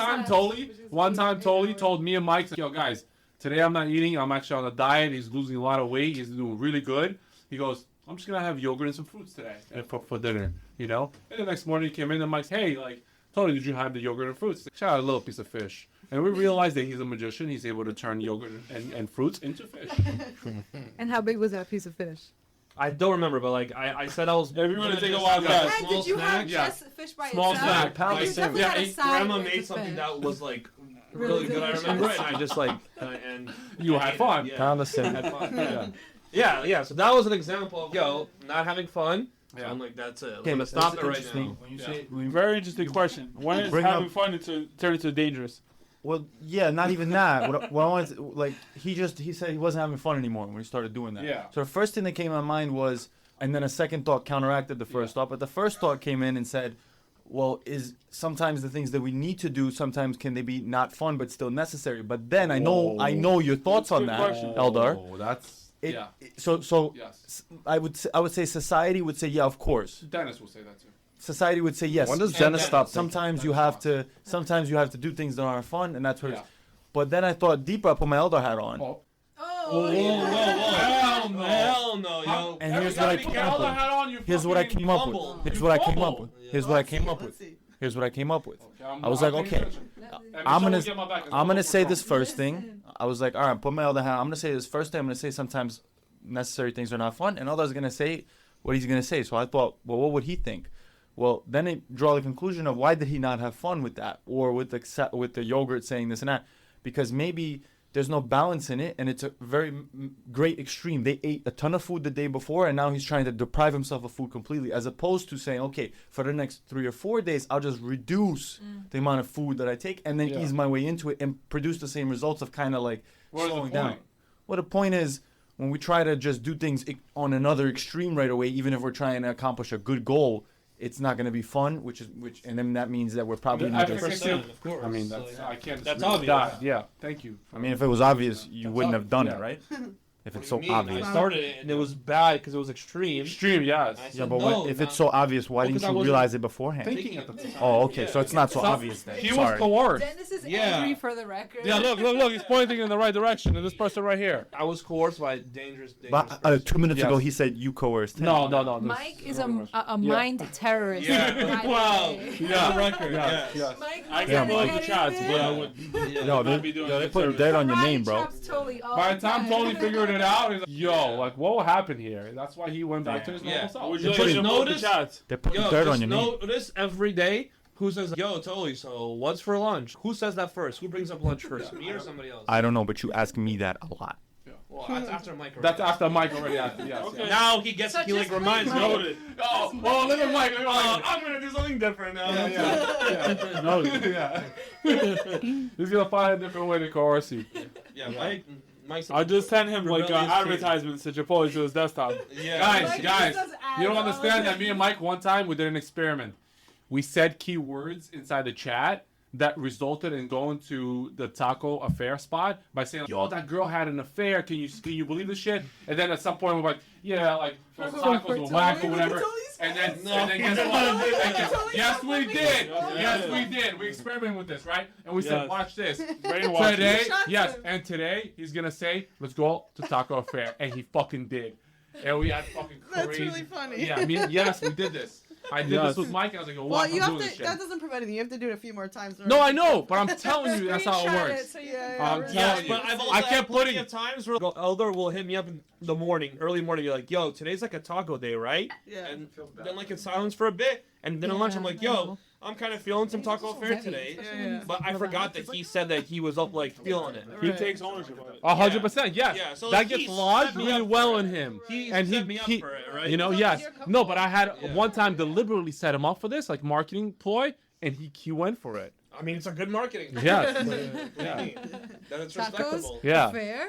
time, Tolly told me and Mike, yo, guys, today I'm not eating. I'm actually on a diet. He's losing a lot of weight. He's doing really good. He goes, I'm just going to have yogurt and some fruits today for dinner, you know? And the next morning he came in and Mike's, hey, like, Tolly, did you have the yogurt and fruits? Shout out a little piece of fish. And we realized that he's a magician. He's able to turn yogurt and fruits into fish. And how big was that piece of fish? I don't remember, but like I said, I was. If you wanna gonna take a just wild have guess. a And small did you have snack. Yeah. just fish by Small itself? snack, Like, pound you of definitely Yeah, had a and side grandma with made the something fish. that was like Really really good. I delicious. remember it. And I just like and You had fun. Yeah. Pound of sin. Had fun. Yeah. So that was an example of not having fun. So Yeah. I'm like, that's it. I'm Okay, gonna stop that's it right interesting. now. When you Yeah. say Very interesting question. When is Bring having up- fun turn into dangerous? well, yeah, not even that. What I wanted to, like, he said he wasn't having fun anymore when he started doing that. Yeah. So the first thing that came to my mind was, and then a second thought counteracted the first thought, but the first thought came in and said, well, is sometimes the things that we need to do, sometimes can they be not fun but still necessary? But then I know your thoughts on that, That's a good question. Eldar. Oh, that's... yeah. So Yes. I would say society would say, yeah, of course. Dennis will say that too. Society would say yes. When does And Dennis then stop? Sometimes you have to do things that aren't fun, and that's what. Yeah. But then I thought deeper. I put my Eldar hat on, Oh. Oh, Hell no, yo. and here's what I came up with. Here's what I came up with. humble. Here's what I came up with. Humble. Here's what I came up with. Here's what I came up with. I was like, okay, I'm gonna say this first thing. I was like, all right, put my Eldar hat on. I'm gonna say this first thing. I'm gonna say sometimes necessary things are not fun, and Eldar's gonna say what he's gonna say. So I thought, well, what would he think? Well, then it draw the conclusion of why did he not have fun with that, or with the yogurt saying this and that, because maybe there's no balance in it, and it's a very great extreme. They ate a ton of food the day before, and now he's trying to deprive himself of food completely, as opposed to saying, okay, for the next 3 or 4 days, I'll just reduce the amount of food that I take, and then ease my way into it and produce the same results of kind of like slowing down. Well, the point is, when we try to just do things on another extreme right away, even if we're trying to accomplish a good goal, it's not going to be fun, and then that means that we're probably not going to. Of course. I mean, I can't. That's disagree with obvious. that. Yeah, thank you. I mean, if it was obvious, you wouldn't have done it, right? If it's so obvious. I started it and it was bad because it was extreme. Extreme, yes. I said, Yeah, but no, if it's so obvious, why didn't because I you wasn't realize it beforehand? Thinking at the time. Oh, okay, so it's not so obvious then. He was Sorry. coerced. Dennis is Yeah. angry for the record. Yeah, look. He's pointing in the right direction. And this person right here. I was coerced by dangerous But person. 2 minutes Yes. ago, he said you coerced him. No. Mike is a mind terrorist. Yeah. by the Wow. way. Yeah. Record. Yes. Mike I was can't getting believe the chats, it. but I would. No, not be doing they good put service. dead on your name, bro. Traps Totally all By the the time time. Tony figured it out, he's like, yo, like, what will happen here? That's why he went back to his normal Yeah. self. Would you They like put to it- notice? Chats. They're putting Yo, dirt just on your name. notice every day who says, yo, totally, so what's for lunch? Who says that first? Who brings up lunch first? Me or somebody else? I don't know, but you ask me that a lot. Well, that's after Mike. That's after Mike already asked. Yes. Okay. yes. Now he gets, he like reminds me. Noted. Oh, well, look at Mike. I'm gonna do something different now. Yeah. No, he's gonna find a different way to coerce you. Yeah, Mike's. I just sent him like Rebellious advertisements to Chipotle to his desktop. Yeah. Guys, Mike guys, does ads you don't all understand the that me and Mike one time we did an experiment. We said keywords inside the chat that resulted in going to the taco affair spot by saying, yo, that girl had an affair. Can you believe this shit? And then at some point we're like, yeah, like those tacos were whack or whatever. And then guess what? Yes, we did. Yes, we did. We experimented with this, right? And we said, Yes. watch this. Brainwash. Today, Shots yes, him. and today he's gonna say, let's go to taco affair, and he fucking did. And we had fucking crazy. That's really funny. Yeah, I mean, yes, we did this. I did Yes. this with Mike, and I was like, well, Well, I'm you have doing to. this shit. That doesn't prevent anything. You have to do it a few more times. No, I know, but I'm telling you, that's how it Screenshot works. so you Yeah, can- yeah, I'm right. telling you. But I've also I had kept plenty putting. of times where Eldar will hit me up in the morning, early morning, be like, yo, today's like a taco day, right? Yeah. And then like in silence for a bit, and then at lunch I'm like, yo, I'm kind of feeling some taco affair today. Yeah. But I forgot that he said that he was up like feeling it. He takes ownership of it. 100%, yes. Yeah, so That he gets lodged set me really up well for in it. him. He And set me up for it, right? You know, yes. No, but I had one time deliberately set him up for this, like marketing ploy, and he went for it. I mean, it's a good marketing. Yes. Yeah. Then it's Tacos? respectable. Yeah. Fair?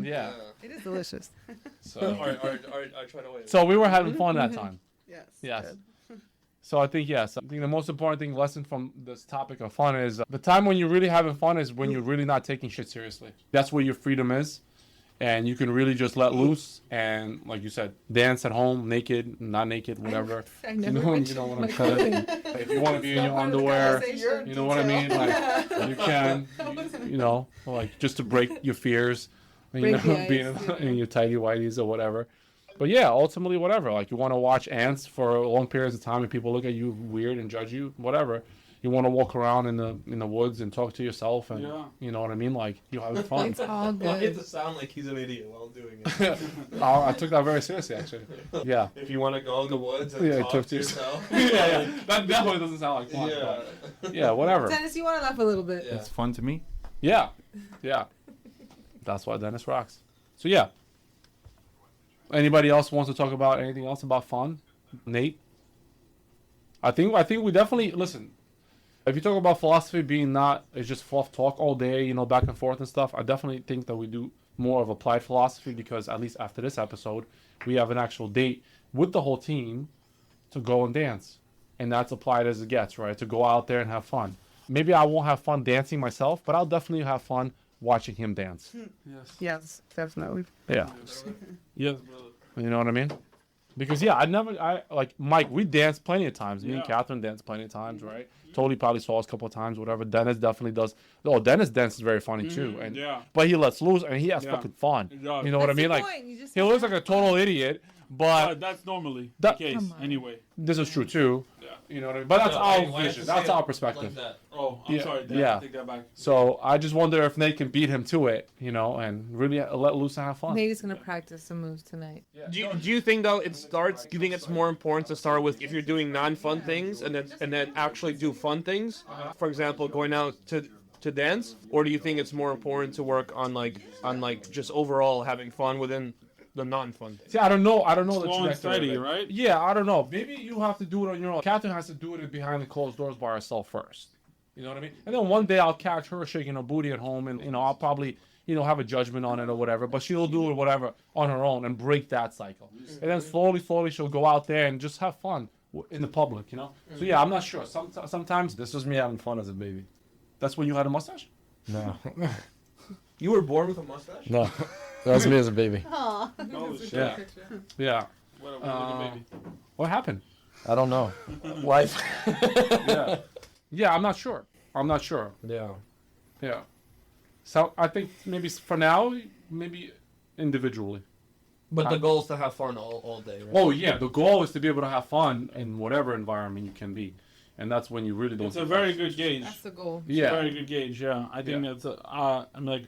Yeah. It is delicious. So, I try to wait. so we were having fun that time. Yes. Yes. Good. So I think, yes, I think the most important lesson from this topic of fun is the time when you're really having fun is when you're really not taking shit seriously. That's where your freedom is. And you can really just let loose and, like you said, dance at home, naked, not naked, whatever. I You never know, mentioned you know what my I'm saying? clothing. If you want to be in your Part of the underwear, conversation. you know what I mean? Like, you can, you know, like just to break your fears, you Break know, the ice, being in your tighty whities or whatever. But yeah, ultimately, whatever. Like, you want to watch ants for long periods of time and people look at you weird and judge you, whatever. You want to walk around in the woods and talk to yourself and, you know what I mean? Like, you having fun. It's all Well, it good. sound like he's an idiot while doing it. I took that very seriously, actually. Yeah. If you want to go in the woods and Yeah, talk to yourself. yeah. That definitely doesn't sound like fun. Yeah. But yeah, whatever. Dennis, you want to laugh a little bit? Yeah. It's fun to me. Yeah. Yeah. That's why Dennis rocks. So yeah. Anybody else wants to talk about anything else about fun? Nate? I think we definitely listen. If you talk about philosophy being not it's just fluff talk all day, you know, back and forth and stuff, I definitely think that we do more of applied philosophy because at least after this episode, we have an actual date with the whole team to go and dance. And that's applied as it gets, right? To go out there and have fun. Maybe I won't have fun dancing myself, but I'll definitely have fun watching him dance. Yes. Yes, definitely. Yeah. Yes, brother. You know what I mean? Because yeah, I like Mike, we danced plenty of times. Me and Yeah. Katherine danced plenty of times, right? Totally probably saw us a couple of times, whatever. Dennis definitely does. Oh, Dennis dances very funny too. And Yeah. but he lets loose and he has Yeah. fucking fun. He does. You know what I That's mean? the Like point. You just he looks like a total idiot, but That's normally That- the case Come on. anyway. this is true too. Yeah. You know what I mean? But that's our vision. That's our perspective. Oh, I'm Yeah, sorry. Dad. yeah. Take that back. So I just wonder if Nate can beat him to it, you know, and really let loose and have fun. Nate is going to practice some moves tonight. Do you think though it starts? Do you think it's more important to start with if you're doing non-fun things and then actually do fun things? For example, going out to to dance, or do you think it's more important to work on like just overall having fun within the non-fun? See, I don't know the Slow and trajectory steady, of it. right? Yeah, I don't know. Maybe you have to do it on your own. Katherine has to do it behind the closed doors by herself first. You know what I mean? And then one day I'll catch her shaking her booty at home, and I'll probably have a judgment on it or whatever. But she'll do it whatever on her own and break that cycle. And then slowly she'll go out there and just have fun in the public. So yeah, I'm not sure. Sometimes This was me having fun as a baby. that's when you had a mustache. No. You were born with a mustache? No. That was me as a baby. Oh shit. Yeah. Yeah. What a baby. What happened? I don't know. Life. Yeah. Yeah, I'm not sure. Yeah. Yeah. So I think maybe for now, maybe individually. But the goal is to have fun all day, right? Oh yeah, the goal is to be able to have fun in whatever environment you can be, and that's when you really don't. It's a very good gauge. That's the goal. It's a Yeah. very good gauge. Yeah, I think that's. I'm like,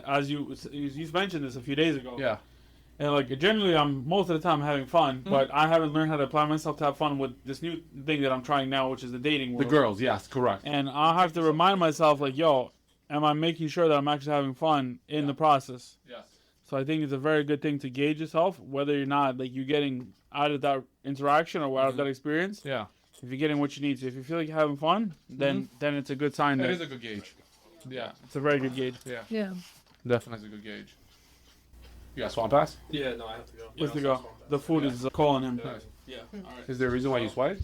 as you mentioned this a few days ago. Yeah. And like generally, I'm most of the time having fun, but I haven't learned how to apply myself to have fun with this new thing that I'm trying now, which is the dating world. The girls, yes, correct. And I have to remind myself, like, yo, am I making sure that I'm actually having fun in the process? Yes. So I think it's a very good thing to gauge yourself, whether you're not like you're getting out of that interaction or out of that experience. Yeah. If you're getting what you need, so if you feel like you're having fun, then it's a good sign That that is a good gauge. Yeah. it's a very good gauge. Yeah. Yeah. Definitely is a good gauge. You got swamp pass? Yeah, no, I have to go. Let's go. The food is calling him. Nice. Yeah. All right. Is there a reason why you swipe?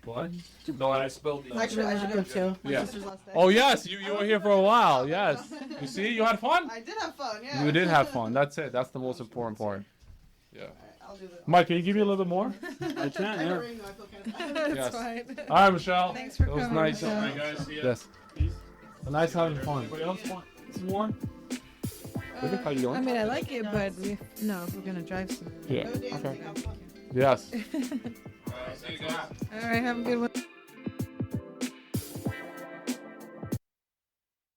What? No, I spilled the. I should go too. My Yeah. sister's last day. Oh yes, you were here for a while. Yes. You see, you had fun. I did have fun. Yeah. You did have fun. That's it. That's the most important part. Yeah. I'll do that. Mike, can you give me a little bit more? I can. I have a Yeah. ring, though, I feel kind of bad. Yes. Fine. All right, Michelle. Thanks for It was coming, nice. Michelle. All right, guys. See ya. Yes. Peace. Nice having fun. Anybody else want some more? How you I doing? mean, I like it, but we're gonna drive soon. Yeah. Go dancing, Okay. have fun. Yes. See you guys. All right, have a good one.